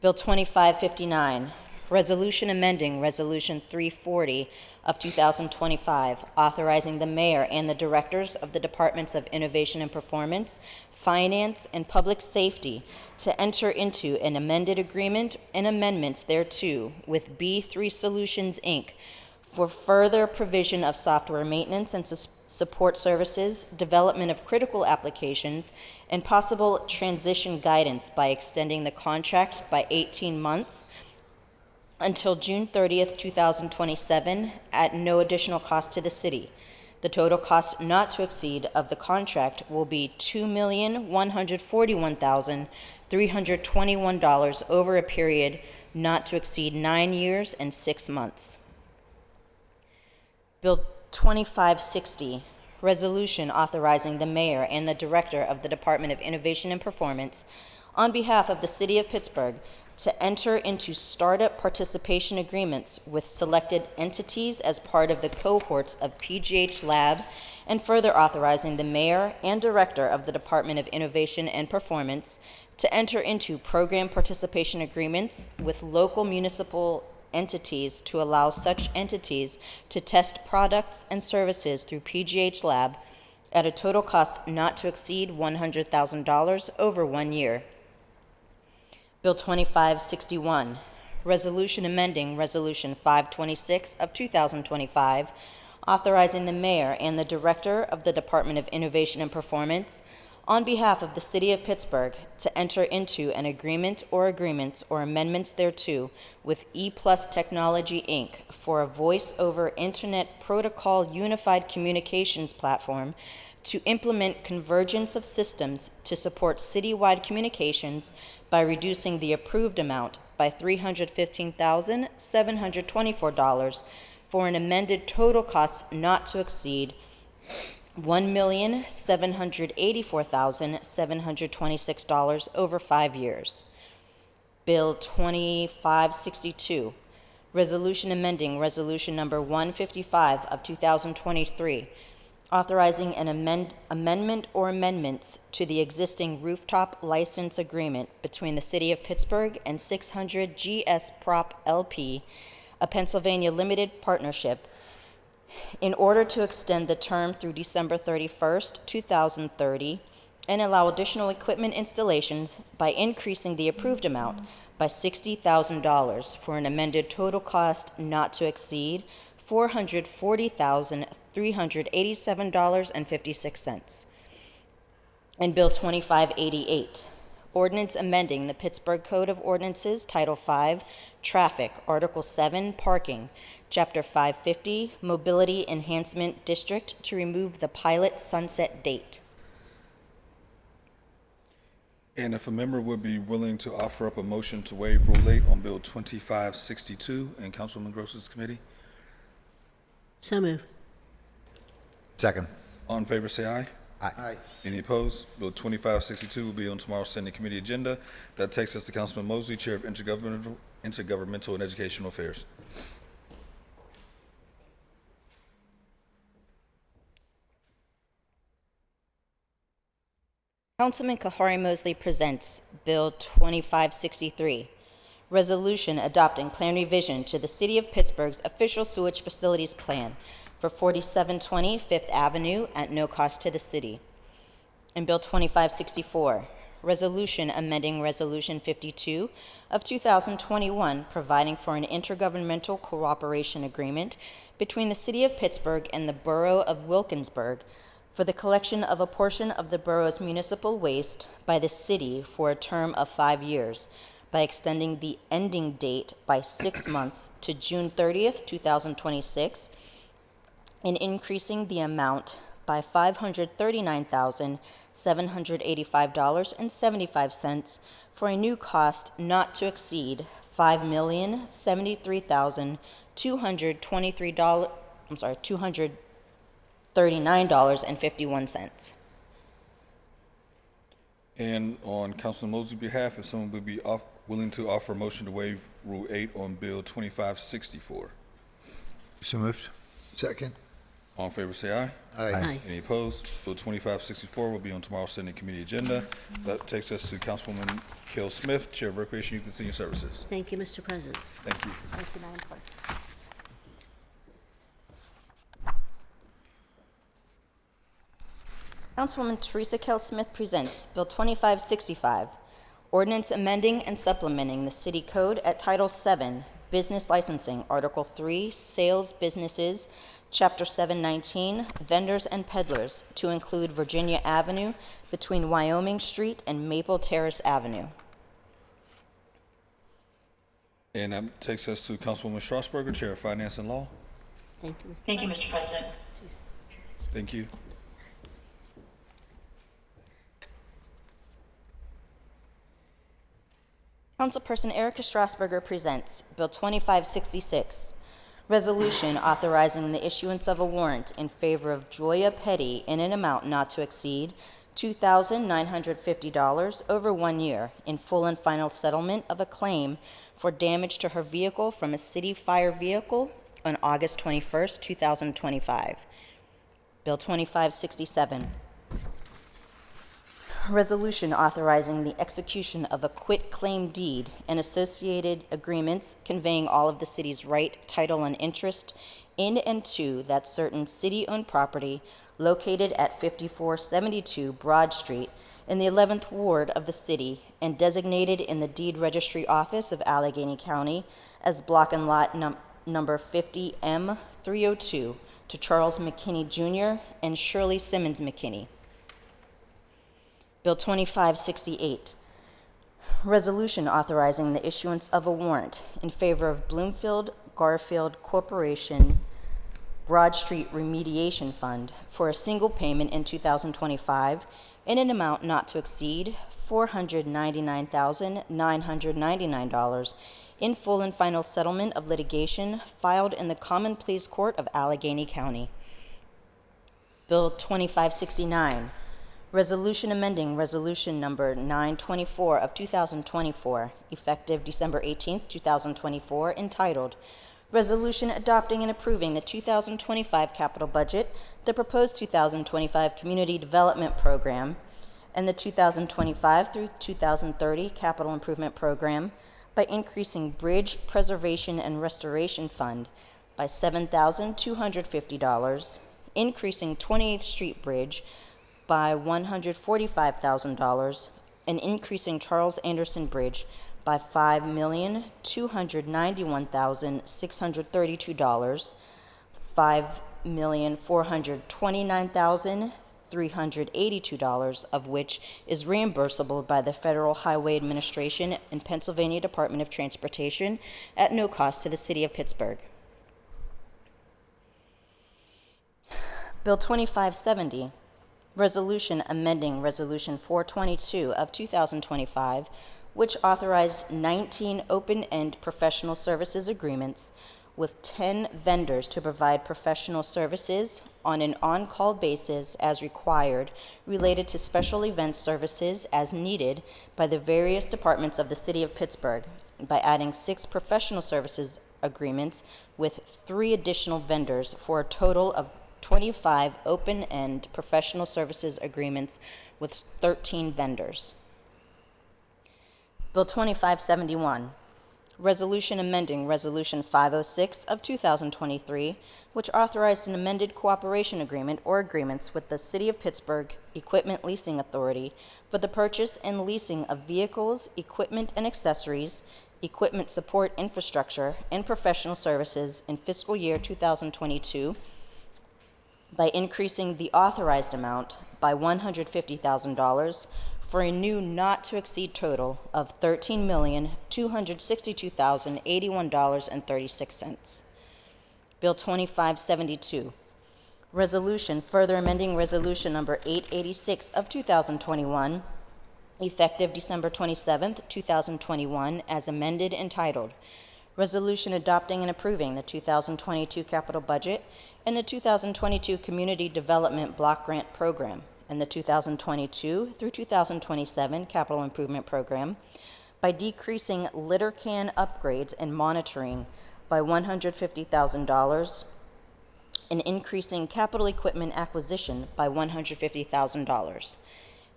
Bill 2559, Resolution amending Resolution 340 of 2025, authorizing the mayor and the directors of the Departments of Innovation and Performance, Finance, and Public Safety to enter into an amended agreement and amendments thereto with B3 Solutions, Inc., for further provision of software maintenance and support services, development of critical applications, and possible transition guidance by extending the contract by 18 months until June 30th, 2027, at no additional cost to the city. The total cost not to exceed of the contract will be $2,141,321 over a period not to exceed 9 years and 6 months. Bill 2560, Resolution authorizing the mayor and the director of the Department of Innovation and Performance on behalf of the city of Pittsburgh to enter into startup participation agreements with selected entities as part of the cohorts of PGH Lab, and further authorizing the mayor and director of the Department of Innovation and Performance to enter into program participation agreements with local municipal entities to allow such entities to test products and services through PGH Lab at a total cost not to exceed $100,000 over 1 year. Bill 2561, Resolution amending Resolution 526 of 2025, authorizing the mayor and the director of the Department of Innovation and Performance on behalf of the city of Pittsburgh to enter into an agreement or agreements or amendments thereto with E+ Technology, Inc. for a voice-over Internet Protocol unified communications platform to implement convergence of systems to support citywide communications by reducing the approved amount by $315,724 for an amended total cost not to exceed $1,784,726 over 5 years. Bill 2562, Resolution amending Resolution number 155 of 2023, authorizing an amendment or amendments to the existing rooftop license agreement between the City of Pittsburgh and 600 GS Prop LP, a Pennsylvania limited partnership, in order to extend the term through December 31st, 2030, and allow additional equipment installations by increasing the approved amount by $60,000 for an amended total cost not to exceed $440,387.56. And Bill 2588, ordinance amending the Pittsburgh Code of Ordinances, Title 5, Traffic, Article 7, Parking, Chapter 550, Mobility Enhancement District, to remove the pilot sunset date.
And if a member would be willing to offer up a motion to waive Rule 8 on Bill 2562 in Councilman Gross's committee?
So move.
Second.
All in favor, say aye.
Aye.
Any opposed? Bill 2562 will be on tomorrow's Senate Committee agenda. That takes us to Councilman Mosley, Chair of Intergovernmental and Educational Affairs.
Councilman Kahari Mosley presents Bill 2563, resolution adopting plan revision to the City of Pittsburgh's official sewage facilities plan for 4720 Fifth Avenue at no cost to the city. And Bill 2564, resolution amending Resolution 52 of 2021, providing for an intergovernmental cooperation agreement between the City of Pittsburgh and the Borough of Wilkinsburg for the collection of a portion of the borough's municipal waste by the city for a term of 5 years, by extending the ending date by 6 months to June 30th, 2026, and increasing the amount by $539,785.75 for a new cost not to exceed $239.51.
And on Councilman Mosley's behalf, if someone would be willing to offer a motion to waive Rule 8 on Bill 2564.
So moved.
Second.
All in favor, say aye.
Aye.
Any opposed? Bill 2564 will be on tomorrow's Senate Committee agenda. That takes us to Councilwoman Kell Smith, Chair of Recreation, Youth, and Senior Services.
Thank you, Mr. President.
Thank you.
Thank you, Madam Clerk.
Councilwoman Teresa Kell Smith presents Bill 2565, ordinance amending and supplementing the City Code at Title 7, Business Licensing, Article 3, Sales Businesses, Chapter 719, Vendors and Peddlers, to include Virginia Avenue between Wyoming Street and Maple Terrace Avenue.
And that takes us to Councilwoman Strasburger, Chair of Finance and Law.
Thank you, Mr.
Thank you, Mr. President.
Thank you.
Councilperson Erica Strasburger presents Bill 2566, resolution authorizing the issuance of a warrant in favor of Joya Petty in an amount not to exceed $2,950 over 1 year in full and final settlement of a claim for damage to her vehicle from a city fire vehicle on August 21st, 2025. Bill 2567. Resolution authorizing the execution of a quit-claim deed and associated agreements conveying all of the city's right, title, and interest in and to that certain city-owned property located at 5472 Broad Street in the 11th Ward of the city and designated in the Deed Registry Office of Allegheny County as Block and Lot number 50M302 to Charles McKinney Jr. and Shirley Simmons McKinney. Bill 2568, resolution authorizing the issuance of a warrant in favor of Bloomfield Garfield Corporation Broad Street Remediation Fund for a single payment in 2025 in an amount not to exceed $499,999 in full and final settlement of litigation filed in the Common Pleas Court of Allegheny County. Bill 2569, resolution amending resolution number 924 of 2024, effective December 18th, 2024, entitled Resolution adopting and approving the 2025 capital budget, the proposed 2025 Community Development Program, and the 2025 through 2030 Capital Improvement Program by increasing Bridge Preservation and Restoration Fund by $7,250, increasing 28th Street Bridge by $145,000, and increasing Charles Anderson Bridge by $5,291,632, $5,429,382 of which is reimbursable by the Federal Highway Administration and Pennsylvania Department of Transportation at no cost to the City of Pittsburgh. Bill 2570, Resolution amending Resolution 422 of 2025, which authorized 19 open-end professional services agreements with 10 vendors to provide professional services on an on-call basis as required related to special event services as needed by the various departments of the City of Pittsburgh by adding 6 professional services agreements with 3 additional vendors for a total of 25 open-end professional services agreements with 13 vendors. Bill 2571, Resolution amending Resolution 506 of 2023, which authorized an amended cooperation agreement or agreements with the City of Pittsburgh Equipment Leasing Authority for the purchase and leasing of vehicles, equipment and accessories, equipment support infrastructure, and professional services in fiscal year 2022 by increasing the authorized amount by $150,000 for a new not-to-exceed total of $13,262,081.36. Bill 2572, Resolution further amending Resolution number 886 of 2021, effective December 27th, 2021, as amended, entitled, Resolution adopting and approving the 2022 capital budget and the 2022 Community Development Block Grant Program and the 2022 through 2027 Capital Improvement Program by decreasing litter can upgrades and monitoring by $150,000 and increasing capital equipment acquisition by $150,000.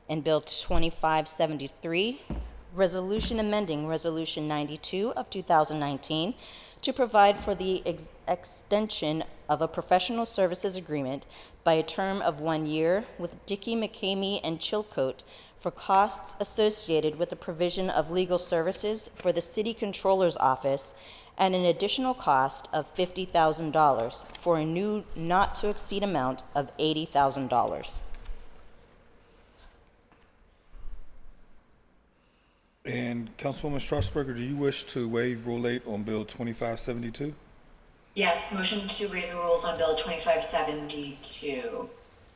And Bill 2573, Resolution amending Resolution 92 of 2019 to provide for the extension of a professional services agreement by a term of 1 year with Dickey, McCamey, and Chilcote for costs associated with the provision of legal services for the City Controller's Office and an additional cost of $50,000 for a new not-to-exceed amount of $80,000.
And Councilwoman Strasburger, do you wish to waive Rule 8 on Bill 2572?
Yes, motion to waive the rules on Bill 2572.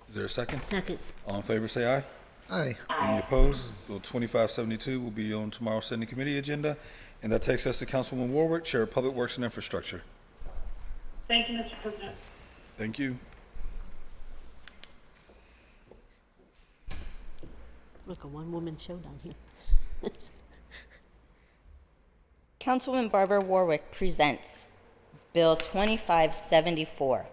Is there a second?
Second.
All in favor, say aye.
Aye.
Any opposed? Bill 2572 will be on tomorrow's Standing Committee agenda. And that takes us to Councilwoman Warwick, Chair of Public Works and Infrastructure.
Thank you, Mr. President.
Thank you.
Look, a one-woman show down here.
Councilwoman Barbara Warwick presents Bill 2574.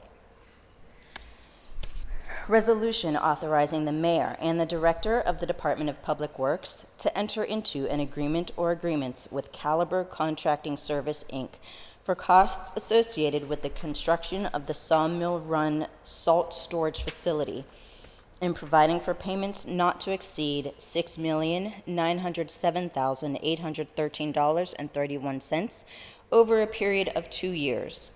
Resolution authorizing the mayor and the director of the Department of Public Works to enter into an agreement or agreements with Caliber Contracting Service, Inc. for costs associated with the construction of the Sawmill Run Salt Storage Facility and providing for payments not to exceed $6,907,813.31 over a period of 2 years.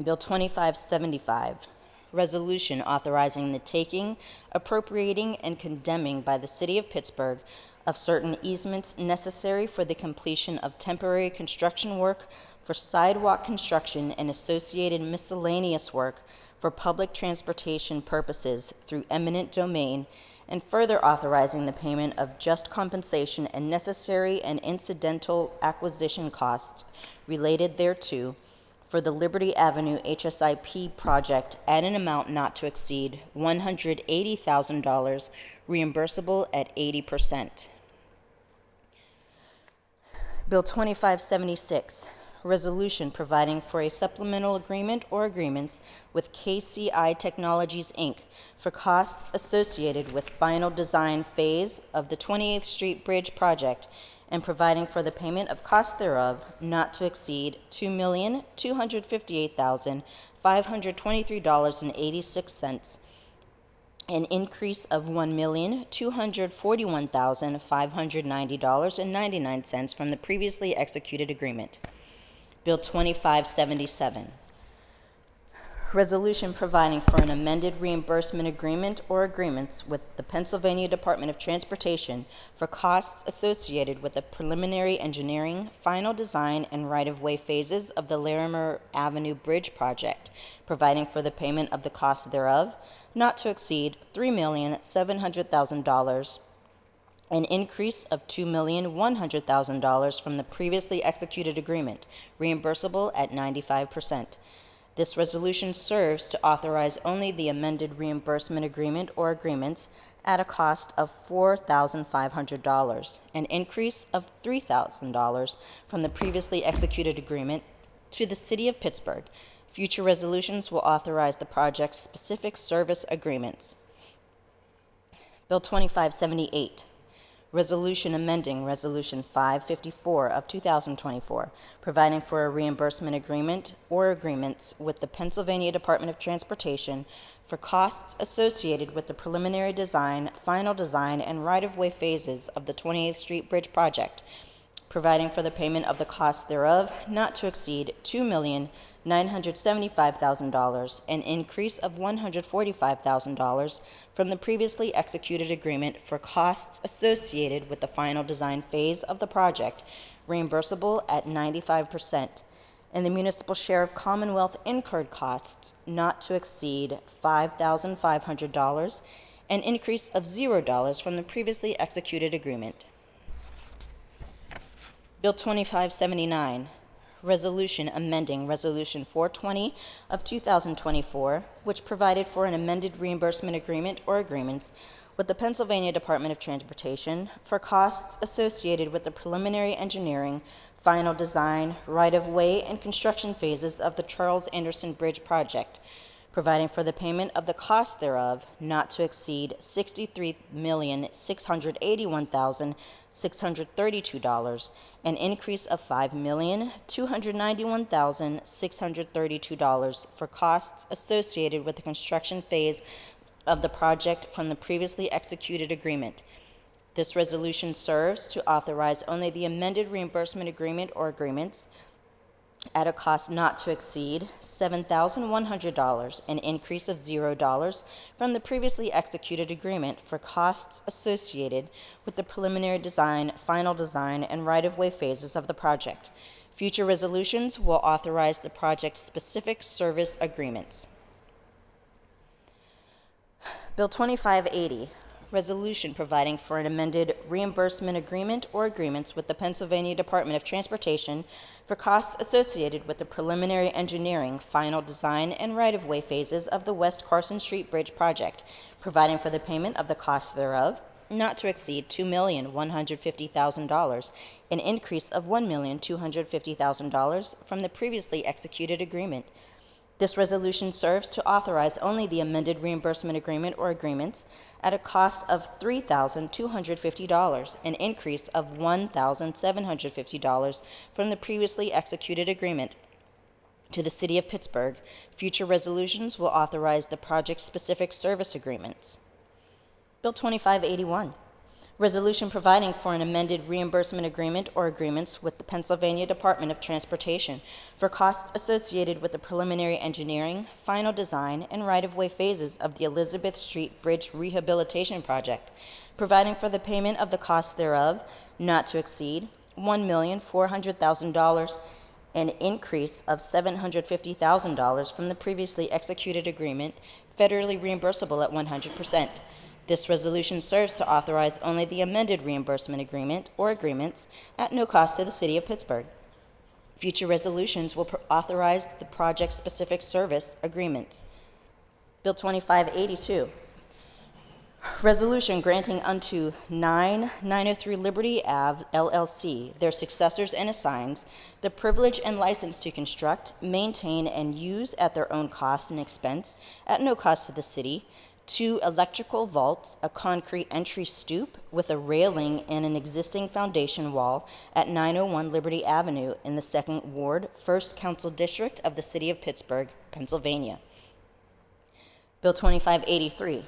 Bill 2575, Resolution authorizing the taking, appropriating, and condemning by the City of Pittsburgh of certain easements necessary for the completion of temporary construction work for sidewalk construction and associated miscellaneous work for public transportation purposes through eminent domain, and further authorizing the payment of just compensation and necessary and incidental acquisition costs related thereto for the Liberty Avenue HSIP project at an amount not to exceed $180,000, reimbursable at 80%. Bill 2576, resolution providing for a supplemental agreement or agreements with KCI Technologies, Inc. for costs associated with final design phase of the 28th Street Bridge project and providing for the payment of costs thereof not to exceed $2,258,523.86, an increase of $1,241,590.99 from the previously executed agreement. Bill 2577. Resolution providing for an amended reimbursement agreement or agreements with the Pennsylvania Department of Transportation for costs associated with the preliminary engineering, final design, and right-of-way phases of the Larimer Avenue Bridge project, providing for the payment of the costs thereof, not to exceed $3,700,000, an increase of $2,100,000 from the previously executed agreement, reimbursable at 95%. This resolution serves to authorize only the amended reimbursement agreement or agreements at a cost of $4,500, an increase of $3,000 from the previously executed agreement to the City of Pittsburgh. Future resolutions will authorize the project's specific service agreements. Bill 2578. Resolution amending Resolution 554 of 2024, providing for a reimbursement agreement or agreements with the Pennsylvania Department of Transportation for costs associated with the preliminary design, final design, and right-of-way phases of the 28th Street Bridge project, providing for the payment of the costs thereof not to exceed $2,975,000, an increase of $145,000 from the previously executed agreement for costs associated with the final design phase of the project, reimbursable at 95%, and the municipal share of Commonwealth incurred costs not to exceed $5,500, an increase of $0 from the previously executed agreement. Bill 2579, Resolution amending Resolution 420 of 2024, which provided for an amended reimbursement agreement or agreements with the Pennsylvania Department of Transportation for costs associated with the preliminary engineering, final design, right-of-way, and construction phases of the Charles Anderson Bridge project, providing for the payment of the cost thereof not to exceed $63,681,632, an increase of $5,291,632 for costs associated with the construction phase of the project from the previously executed agreement. This resolution serves to authorize only the amended reimbursement agreement or agreements at a cost not to exceed $7,100, an increase of $0 from the previously executed agreement for costs associated with the preliminary design, final design, and right-of-way phases of the project. Future resolutions will authorize the project's specific service agreements. Bill 2580, Resolution providing for an amended reimbursement agreement or agreements with the Pennsylvania Department of Transportation for costs associated with the preliminary engineering, final design, and right-of-way phases of the West Carson Street Bridge project, providing for the payment of the costs thereof not to exceed $2,150,000, an increase of $1,250,000 from the previously executed agreement. This resolution serves to authorize only the amended reimbursement agreement or agreements at a cost of $3,250, an increase of $1,750 from the previously executed agreement. To the City of Pittsburgh, future resolutions will authorize the project-specific service agreements. Bill 2581. Resolution providing for an amended reimbursement agreement or agreements with the Pennsylvania Department of Transportation for costs associated with the preliminary engineering, final design, and right-of-way phases of the Elizabeth Street Bridge Rehabilitation Project, providing for the payment of the costs thereof not to exceed $1,400,000, an increase of $750,000 from the previously executed agreement, federally reimbursable at 100%. This resolution serves to authorize only the amended reimbursement agreement or agreements at no cost to the City of Pittsburgh. Future resolutions will authorize the project-specific service agreements. Bill 2582. Resolution granting unto 903 Liberty Ave LLC, their successors and assigns, the privilege and license to construct, maintain, and use at their own cost and expense, at no cost to the city, 2 electrical vaults, a concrete entry stoop with a railing and an existing foundation wall at 901 Liberty Avenue in the 2nd Ward, 1st Council District of the City of Pittsburgh, Pennsylvania. Bill 2583,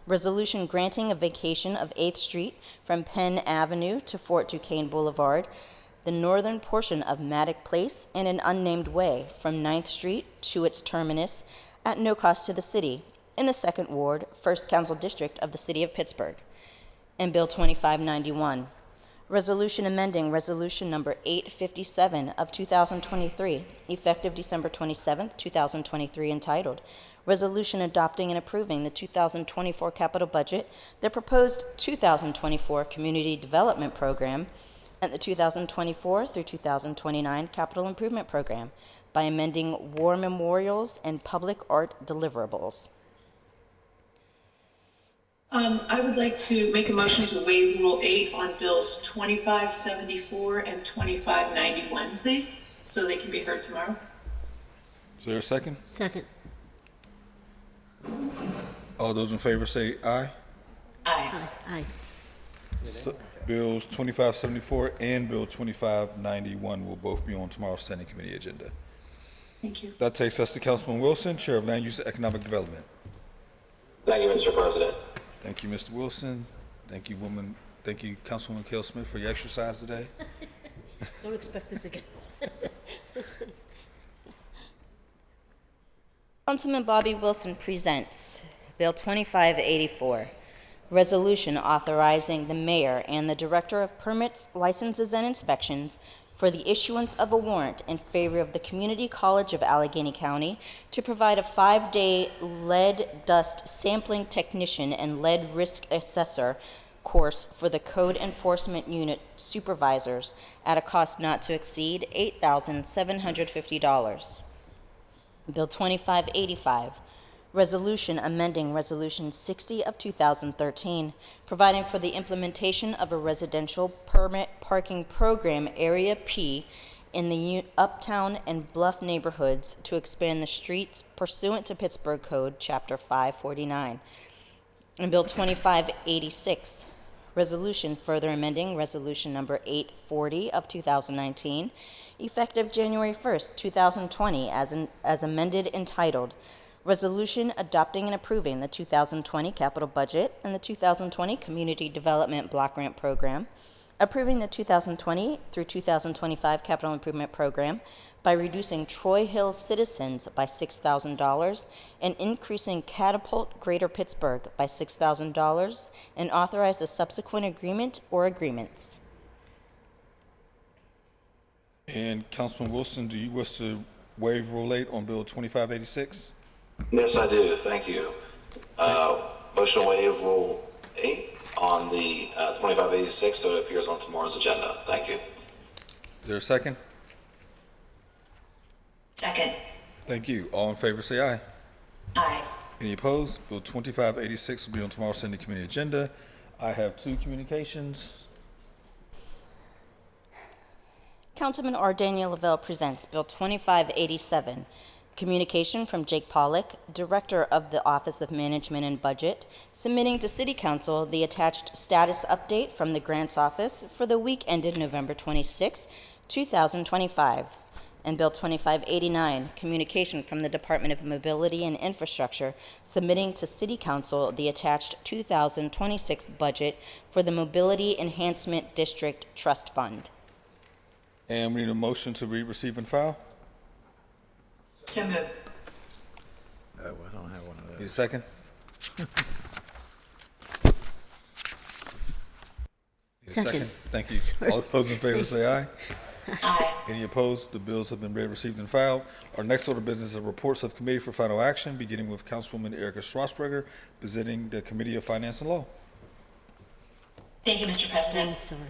resolution granting a vacation of 8th Street from Penn Avenue to Fort Duquesne Boulevard, the northern portion of Maddock Place, and an unnamed way from 9th Street to its terminus at no cost to the city in the 2nd Ward, 1st Council District of the City of Pittsburgh. And Bill 2591, resolution amending resolution number 857 of 2023, effective December 27th, 2023, entitled Resolution Adopting and Approving the 2024 Capital Budget, the proposed 2024 Community Development Program, and the 2024 through 2029 Capital Improvement Program by amending war memorials and public art deliverables.
I would like to make a motion to waive Rule 8 on Bills 2574 and 2591, please, so they can be heard tomorrow.
Is there a second?
Second.
All those in favor say aye.
Aye.
Aye.
So, Bills 2574 and Bill 2591 will both be on tomorrow's Standing Committee agenda.
Thank you.
That takes us to Councilman Wilson, Chair of Land Use and Economic Development.
Thank you, Mr. President.
Thank you, Mr. Wilson. Thank you, Councilwoman Kale Smith, for your exercise today.
Don't expect this again.
Councilman Bobby Wilson presents Bill 2584, resolution authorizing the mayor and the director of permits, licenses, and inspections for the issuance of a warrant in favor of the Community College of Allegheny County to provide a 5-day lead dust sampling technician and lead risk assessor course for the Code Enforcement Unit supervisors at a cost not to exceed $8,750. Bill 2585, resolution amending Resolution 60 of 2013, providing for the implementation of a residential permit parking program, Area P, in the Uptown and Bluff neighborhoods to expand the streets pursuant to Pittsburgh Code, Chapter 549. And Bill 2586, resolution further amending Resolution number 840 of 2019, effective January 1st, 2020, as amended, entitled Resolution Adopting and Approving the 2020 Capital Budget and the 2020 Community Development Block Grant Program, approving the 2020 through 2025 Capital Improvement Program by reducing Troy Hill citizens by $6,000 and increasing Catapult Greater Pittsburgh by $6,000, and authorize the subsequent agreement or agreements.
And Councilman Wilson, do you wish to waive Rule 8 on Bill 2586?
Yes, I do. Thank you. Motion to waive Rule 8 on the 2586 so it appears on tomorrow's agenda. Thank you.
Is there a second?
Second.
Thank you. All in favor say aye.
Aye.
Any opposed? Bill 2586 will be on tomorrow's Standing Committee agenda. I have 2 communications.
Councilman R. Daniel Lavelle presents Bill 2587, communication from Jake Pollock, Director of the Office of Management and Budget, submitting to City Council the attached status update from the Grants Office for the week ended November 26, 2025. And Bill 2589, communication from the Department of Mobility and Infrastructure, submitting to City Council the attached 2026 budget for the Mobility Enhancement District Trust Fund.
And we need a motion to read, receive, and file.
So moved.
Oh, I don't have one of those.
Need a second? Need a
Second.
Thank you. All those in favor say aye.
Aye.
Any opposed? The bills have been read, received, and filed. Our next order of business is reports of committee for final action, beginning with Councilwoman Erica Strasburger, presenting the Committee of Finance and Law.
Thank you, Mr. President.
I'm sorry.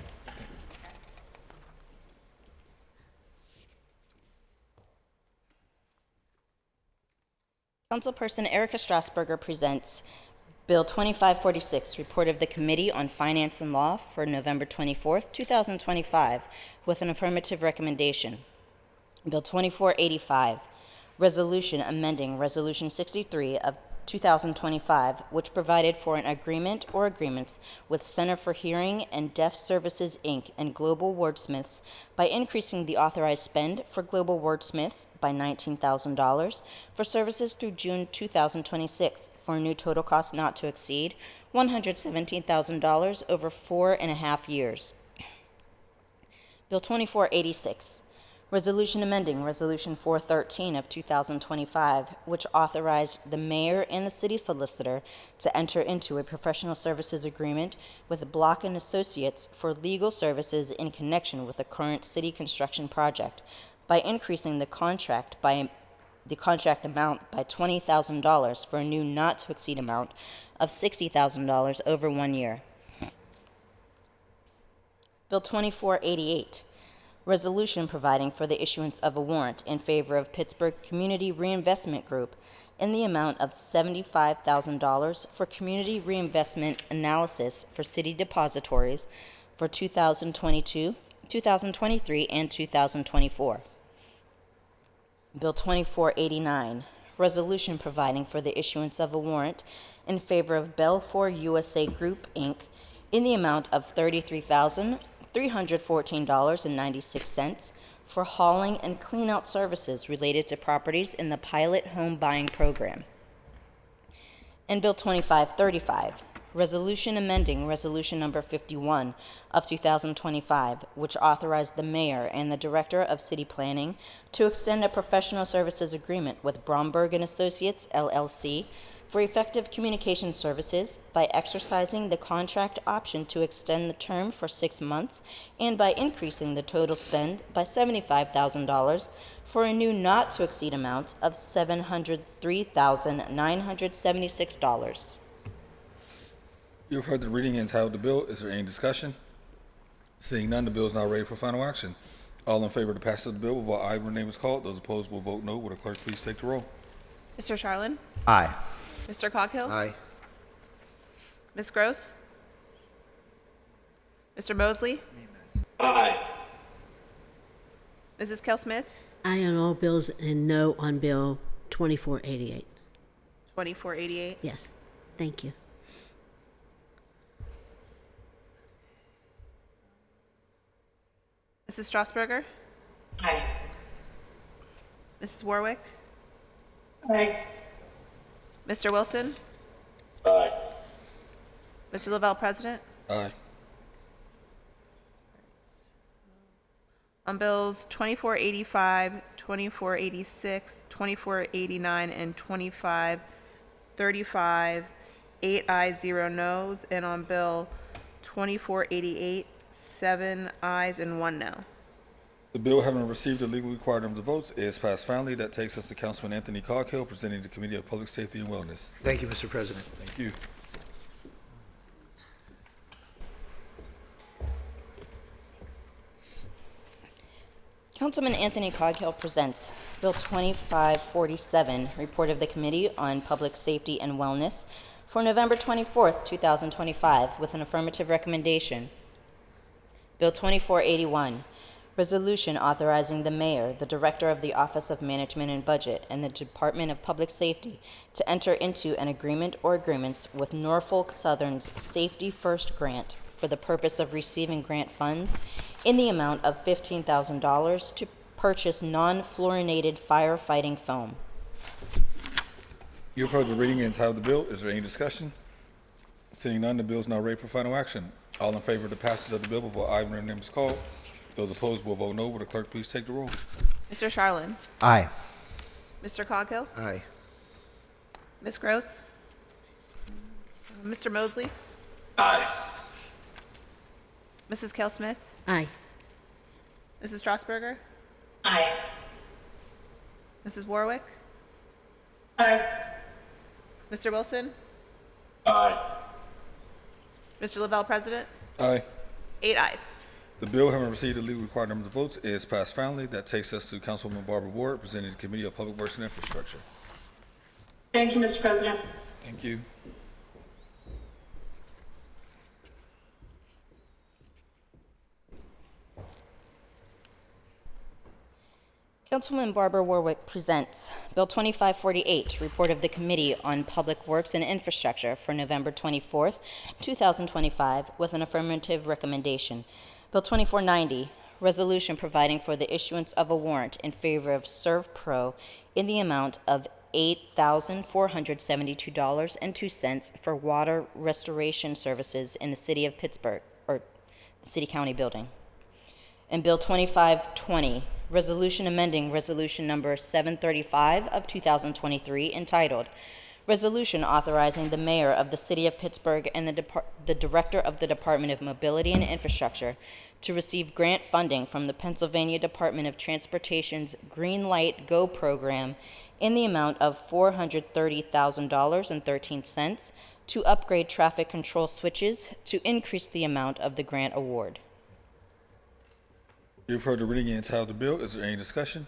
Councilperson Erica Strasburger presents Bill 2546, report of the Committee on Finance and Law for November 24th, 2025, with an affirmative recommendation. Bill 2485, resolution amending Resolution 63 of 2025, which provided for an agreement or agreements with Center for Hearing and Deaf Services, Inc. and Global Wordsmiths by increasing the authorized spend for Global Wordsmiths by $19,000 for services through June 2026 for a new total cost not to exceed $117,000 over 4.5 years. Bill 2486, resolution amending Resolution 413 of 2025, which authorized the mayor and the city solicitor to enter into a professional services agreement with Block & Associates for legal services in connection with the current city construction project by increasing the contract amount by $20,000 for a new not-to-exceed amount of $60,000 over 1 year. Bill 2488, resolution providing for the issuance of a warrant in favor of Pittsburgh Community Reinvestment Group in the amount of $75,000 for community reinvestment analysis for city depositories for 2022, 2023, and 2024. Bill 2489, resolution providing for the issuance of a warrant in favor of Belfour USA Group, Inc. in the amount of $33,314.96 for hauling and cleanout services related to properties in the pilot home buying program. And Bill 2535, resolution amending Resolution Number 51 of 2025, which authorized the mayor and the director of city planning to extend a professional services agreement with Bromberg & Associates, LLC, for effective communication services by exercising the contract option to extend the term for 6 months and by increasing the total spend by $75,000 for a new not-to-exceed amount of $703,976.
You have heard the reading and title of the bill. Is there any discussion? Seeing none, the bill is now ready for final action. All in favor of the passage of the bill will vote aye when the name is called. Those opposed will vote no. Will the clerk please take the roll?
Mr. Charlin?
Aye.
Mr. Coghill?
Aye.
Ms. Gross? Mr. Mosley?
Aye.
Mrs. Kell-Smith?
Aye on all bills and no on Bill 2488.
2488.
Yes, thank you.
Mrs. Strasburger?
Aye.
Mrs. Warwick?
Aye.
Mr. Wilson?
Aye.
Mr. Lavelle, President?
Aye.
On bills 2485, 2486, 2489, and 2535, 8 ayes, 0 noes, and on bill 2488, 7 ayes and 1 no.
The bill, having received the legally required number of votes, is passed finally. That takes us to Councilman Anthony Coghill, presenting the Committee of Public Safety and Wellness.
Thank you, Mr. President.
Thank you.
Councilman Anthony Coghill presents Bill 2547, report of the Committee on Public Safety and Wellness for November 24th, 2025, with an affirmative recommendation. Bill 2481, resolution authorizing the mayor, the director of the Office of Management and Budget, and the Department of Public Safety to enter into an agreement or agreements with Norfolk Southern's Safety First Grant for the purpose of receiving grant funds in the amount of $15,000 to purchase non-fluorinated firefighting foam.
You have heard the reading and title of the bill. Is there any discussion? Seeing none, the bill is now ready for final action. All in favor of the passage of the bill will vote aye when their name is called. Those opposed will vote no. Will the clerk please take the roll?
Mr. Charlin?
Aye.
Mr. Coghill?
Aye.
Ms. Gross? Mr. Mosley?
Aye.
Mrs. Kell-Smith?
Aye.
Mrs. Strasburger?
Aye.
Mrs. Warwick?
Aye.
Mr. Wilson?
Aye.
Mr. Lavelle, President?
Aye.
8 ayes.
The bill, having received the legally required number of votes, is passed finally. That takes us to Councilwoman Barbara Ward, presenting the Committee of Public Works and Infrastructure.
Thank you, Mr. President.
Thank you.
Councilwoman Barbara Warwick presents Bill 2548, Report of the Committee on Public Works and Infrastructure for November 24th, 2025, with an affirmative recommendation. Bill 2490, Resolution providing for the issuance of a warrant in favor of ServPro in the amount of $8,472.02 for water restoration services in the city of Pittsburgh, or City County Building. And Bill 2520, Resolution amending Resolution number 735 of 2023, entitled Resolution authorizing the mayor of the city of Pittsburgh and the director of the Department of Mobility and Infrastructure to receive grant funding from the Pennsylvania Department of Transportation's Green Light Go program in the amount of $430,000.13 to upgrade traffic control switches to increase the amount of the grant award.
You've heard the reading and title of the bill. Is there any discussion?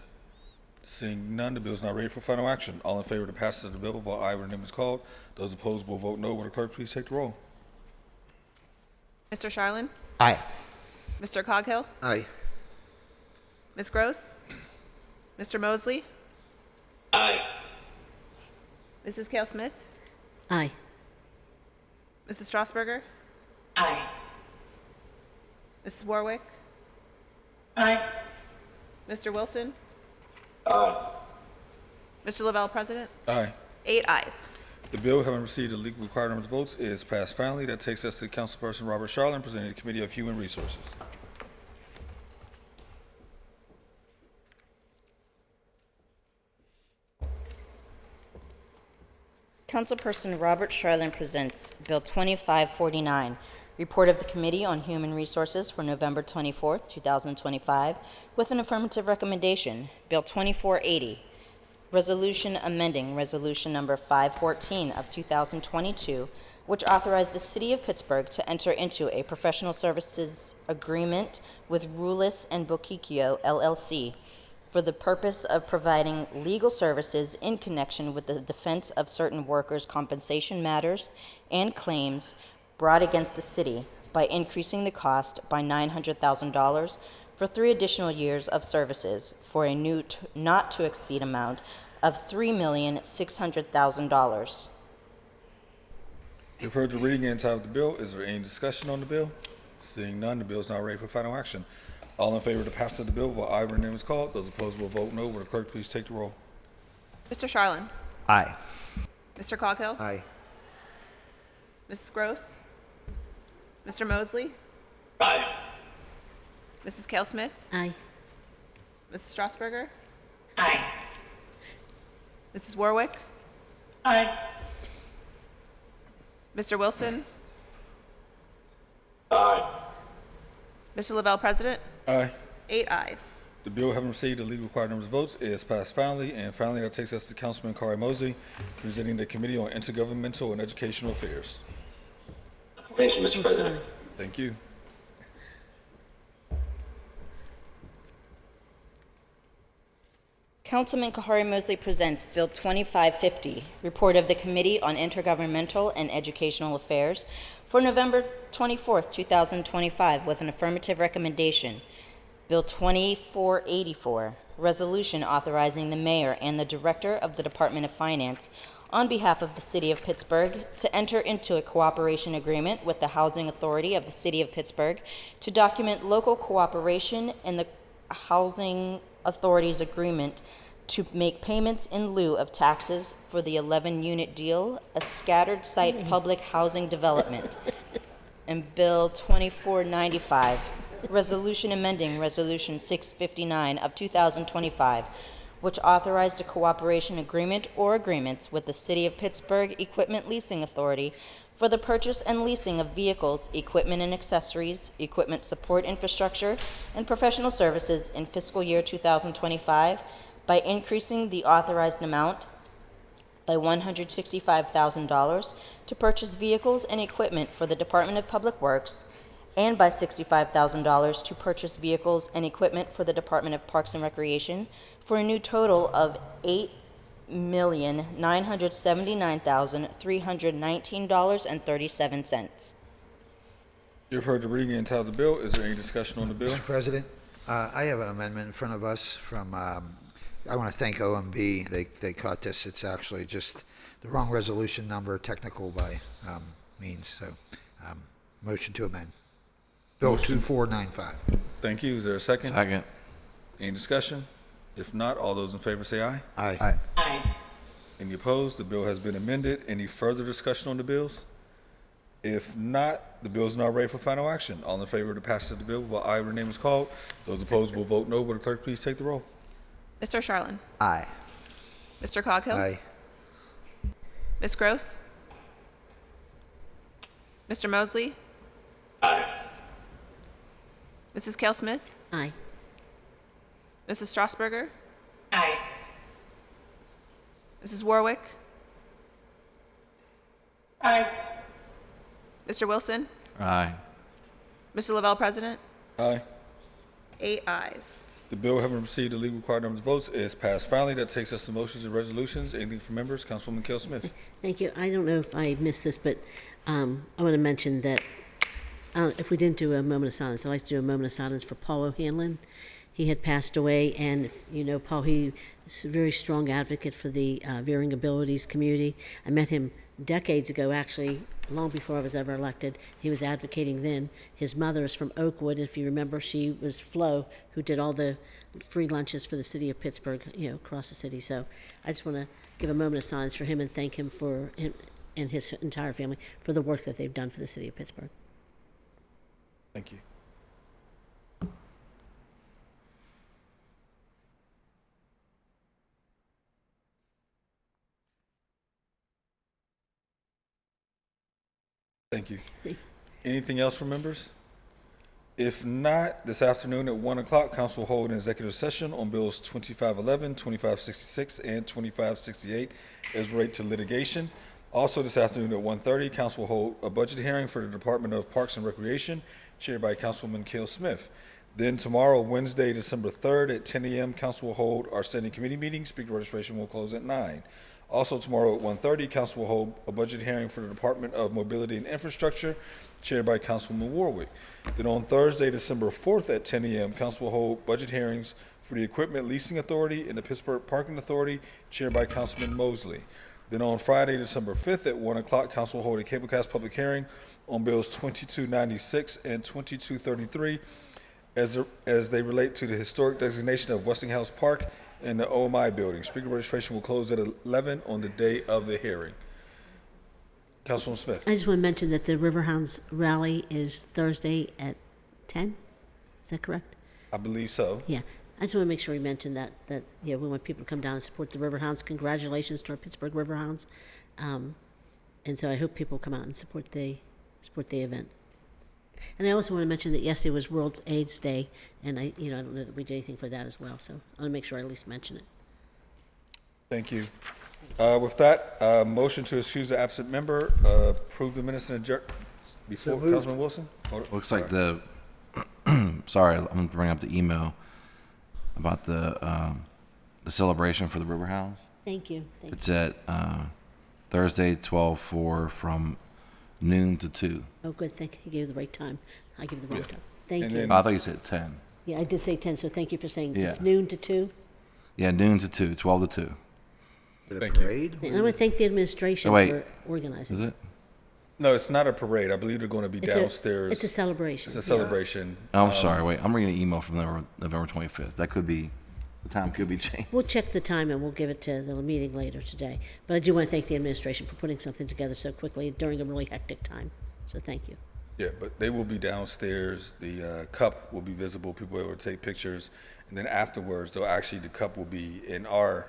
Seeing none, the bill is now ready for final action. All in favor of the passage of the bill, vote aye when the name is called. Those opposed will vote no. Will the clerk please take the roll?
Mr. Charlin?
Aye.
Mr. Coghill?
Aye.
Ms. Gross? Mr. Mosley?
Aye.
Mrs. Cale Smith?
Aye.
Mrs. Strasburger?
Aye.
Mrs. Warwick?
Aye.
Mr. Wilson?
Aye.
Mr. Lavelle, President?
Aye.
8 ayes.
The bill, having received the legal required number of votes, is passed finally. That takes us to Councilperson Robert Charlin, presenting the Committee of Human Resources.
Councilperson Robert Charlin presents Bill 2549, Report of the Committee on Human Resources for November 24th, 2025, with an affirmative recommendation. Bill 2480, Resolution amending Resolution number 514 of 2022, which authorized the City of Pittsburgh to enter into a professional services agreement with Rulis and Boquicchio, LLC, for the purpose of providing legal services in connection with the defense of certain workers' compensation matters and claims brought against the city by increasing the cost by $900,000 for 3 additional years of services for a new not-to-exceed amount of $3,600,000.
You've heard the reading and title of the bill. Is there any discussion on the bill? Seeing none, the bill is now ready for final action. All in favor of the passage of the bill, vote aye when the name is called. Those opposed will vote no. Will the clerk please take the roll?
Mr. Charlin?
Aye.
Mr. Coghill?
Aye.
Mrs. Gross? Mr. Mosley?
Aye.
Mrs. Cale Smith?
Aye.
Mrs. Strasburger?
Aye.
Mrs. Warwick?
Aye.
Mr. Wilson?
Aye.
Mr. Lavelle, President?
Aye.
8 ayes.
The bill, having received the legal required number of votes, is passed finally. And finally, that takes us to Councilman Kari Mosley, presenting the Committee on Intergovernmental and Educational Affairs.
Thank you, Mr. President.
Thank you.
Councilman Kahari Mosley presents Bill 2550, Report of the Committee on Intergovernmental and Educational Affairs for November 24th, 2025, with an affirmative recommendation. Bill 2484, Resolution authorizing the mayor and the director of the Department of Finance on behalf of the City of Pittsburgh to enter into a cooperation agreement with the Housing Authority of the City of Pittsburgh to document local cooperation in the Housing Authority's agreement to make payments in lieu of taxes for the 11-unit deal, a scattered site public housing development. And Bill 2495, Resolution amending Resolution 659 of 2025, which authorized a cooperation agreement or agreements with the City of Pittsburgh Equipment Leasing Authority for the purchase and leasing of vehicles, equipment and accessories, equipment support infrastructure, and professional services in fiscal year 2025 by increasing the authorized amount by $165,000 to purchase vehicles and equipment for the Department of Public Works, and by $65,000 to purchase vehicles and equipment for the Department of Parks and Recreation, for a new total of $8,979,319.37.
You've heard the reading and title of the bill. Is there any discussion on the bill?
Mr. President, I have an amendment in front of us from I want to thank OMB. They caught this. It's actually just the wrong resolution number, technical by means. So, motion to amend. Bill 2495.
Thank you. Is there a second?
Second.
Any discussion? If not, all those in favor say aye.
Aye.
Aye.
Aye.
Any opposed? The bill has been amended. Any further discussion on the bills? If not, the bill is now ready for final action. All in favor of the passage of the bill, while aye, when the name is called. Those opposed will vote no. Will the clerk please take the roll?
Mr. Charlin?
Aye.
Mr. Coghill?
Aye.
Ms. Gross? Mr. Mosley?
Aye.
Mrs. Kell Smith?
Aye.
Mrs. Strasburger?
Aye.
Mrs. Warwick?
Aye.
Mr. Wilson?
Aye.
Mr. Lavelle, President?
Aye.
8 ayes.
The bill, having received the legal required number of votes, is passed finally. That takes us to motions and resolutions. Anything from members? Councilwoman Kell Smith.
Thank you. I don't know if I missed this, but I want to mention that if we didn't do a moment of silence, I'd like to do a moment of silence for Paul O'Hanlon. He had passed away, and you know, Paul, he was a very strong advocate for the varying abilities community. I met him decades ago, actually, long before I was ever elected. He was advocating then. His mother is from Oakwood. If you remember, she was Flo, who did all the free lunches for the city of Pittsburgh, you know, across the city. So I just want to give a moment of silence for him and thank him for him and his entire family for the work that they've done for the city of Pittsburgh.
Thank you. Thank you. Anything else from members? If not, this afternoon at 1 o'clock, council will hold an executive session on bills 2511, 2566, and 2568 as relate to litigation. Also this afternoon at 1:30, council will hold a budget hearing for the Department of Parks and Recreation, chaired by Councilwoman Kell Smith. Then tomorrow, Wednesday, December 3rd at 10 a.m., council will hold our standing committee meeting. Speaker registration will close at 9. Also tomorrow at 1:30, council will hold a budget hearing for the Department of Mobility and Infrastructure, chaired by Councilwoman Warwick. Then on Thursday, December 4th at 10 a.m., council will hold budget hearings for the Equipment Leasing Authority and the Pittsburgh Parking Authority, chaired by Councilman Mosley. Then on Friday, December 5th at 1 o'clock, council will hold a cablecast public hearing on bills 2296 and 2233 as they relate to the historic designation of Westinghouse Park and the OMI building. Speaker registration will close at 11 on the day of the hearing. Councilwoman Smith.
I just want to mention that the Riverhounds rally is Thursday at 10. Is that correct?
I believe so.
Yeah. I just want to make sure we mention that yeah, we want people to come down and support the Riverhounds. Congratulations to our Pittsburgh Riverhounds. And so I hope people come out and support the event. And I also want to mention that yesterday was World AIDS Day, and I don't know that we did anything for that as well. So I want to make sure I at least mention it.
Thank you. With that, motion to excuse the absent member, approve the minutes and adjourn. Before Councilman Wilson?
Looks like sorry, I'm going to bring up the email about the celebration for the Riverhounds.
Thank you.
It's at Thursday, 12/4 from noon to 2.
Oh, good. Thank you. You gave the right time. I gave the wrong time. Thank you.
I thought you said 10.
Yeah, I did say 10, so thank you for saying
Yeah.
it's noon to 2.
Yeah, noon to 2, 12 to 2.
Thank you.
And I want to thank the administration for organizing.
Is it?
No, it's not a parade. I believe they're going to be downstairs.
It's a celebration.
It's a celebration.
Oh, I'm sorry. Wait, I'm reading an email from November 25th. That could be, the time could be changed.
We'll check the time and we'll give it to the meeting later today. But I do want to thank the administration for putting something together so quickly during a really hectic time. So thank you.
Yeah, but they will be downstairs. The cup will be visible. People will be able to take pictures. And then afterwards, the cup will be in our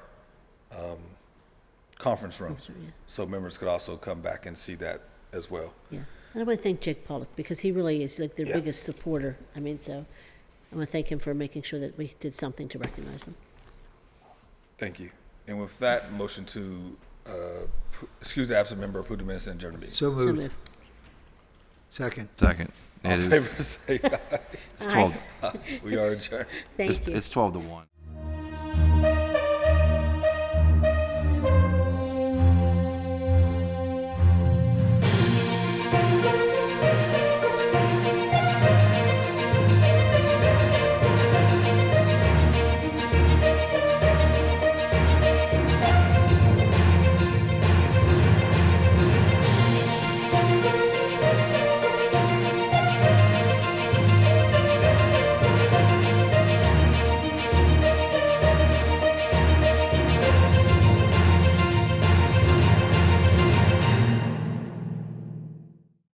conference room. So members could also come back and see that as well.
Yeah. And I want to thank Jake Pollock because he really is like their biggest supporter. I mean, so I want to thank him for making sure that we did something to recognize them.
Thank you. And with that, motion to excuse the absent member, approve the minutes and adjourn the meeting.
So moved. Second.
All in favor, say aye.
It's 12.
We are adjourned.
Thank you.
It's 12 to 1.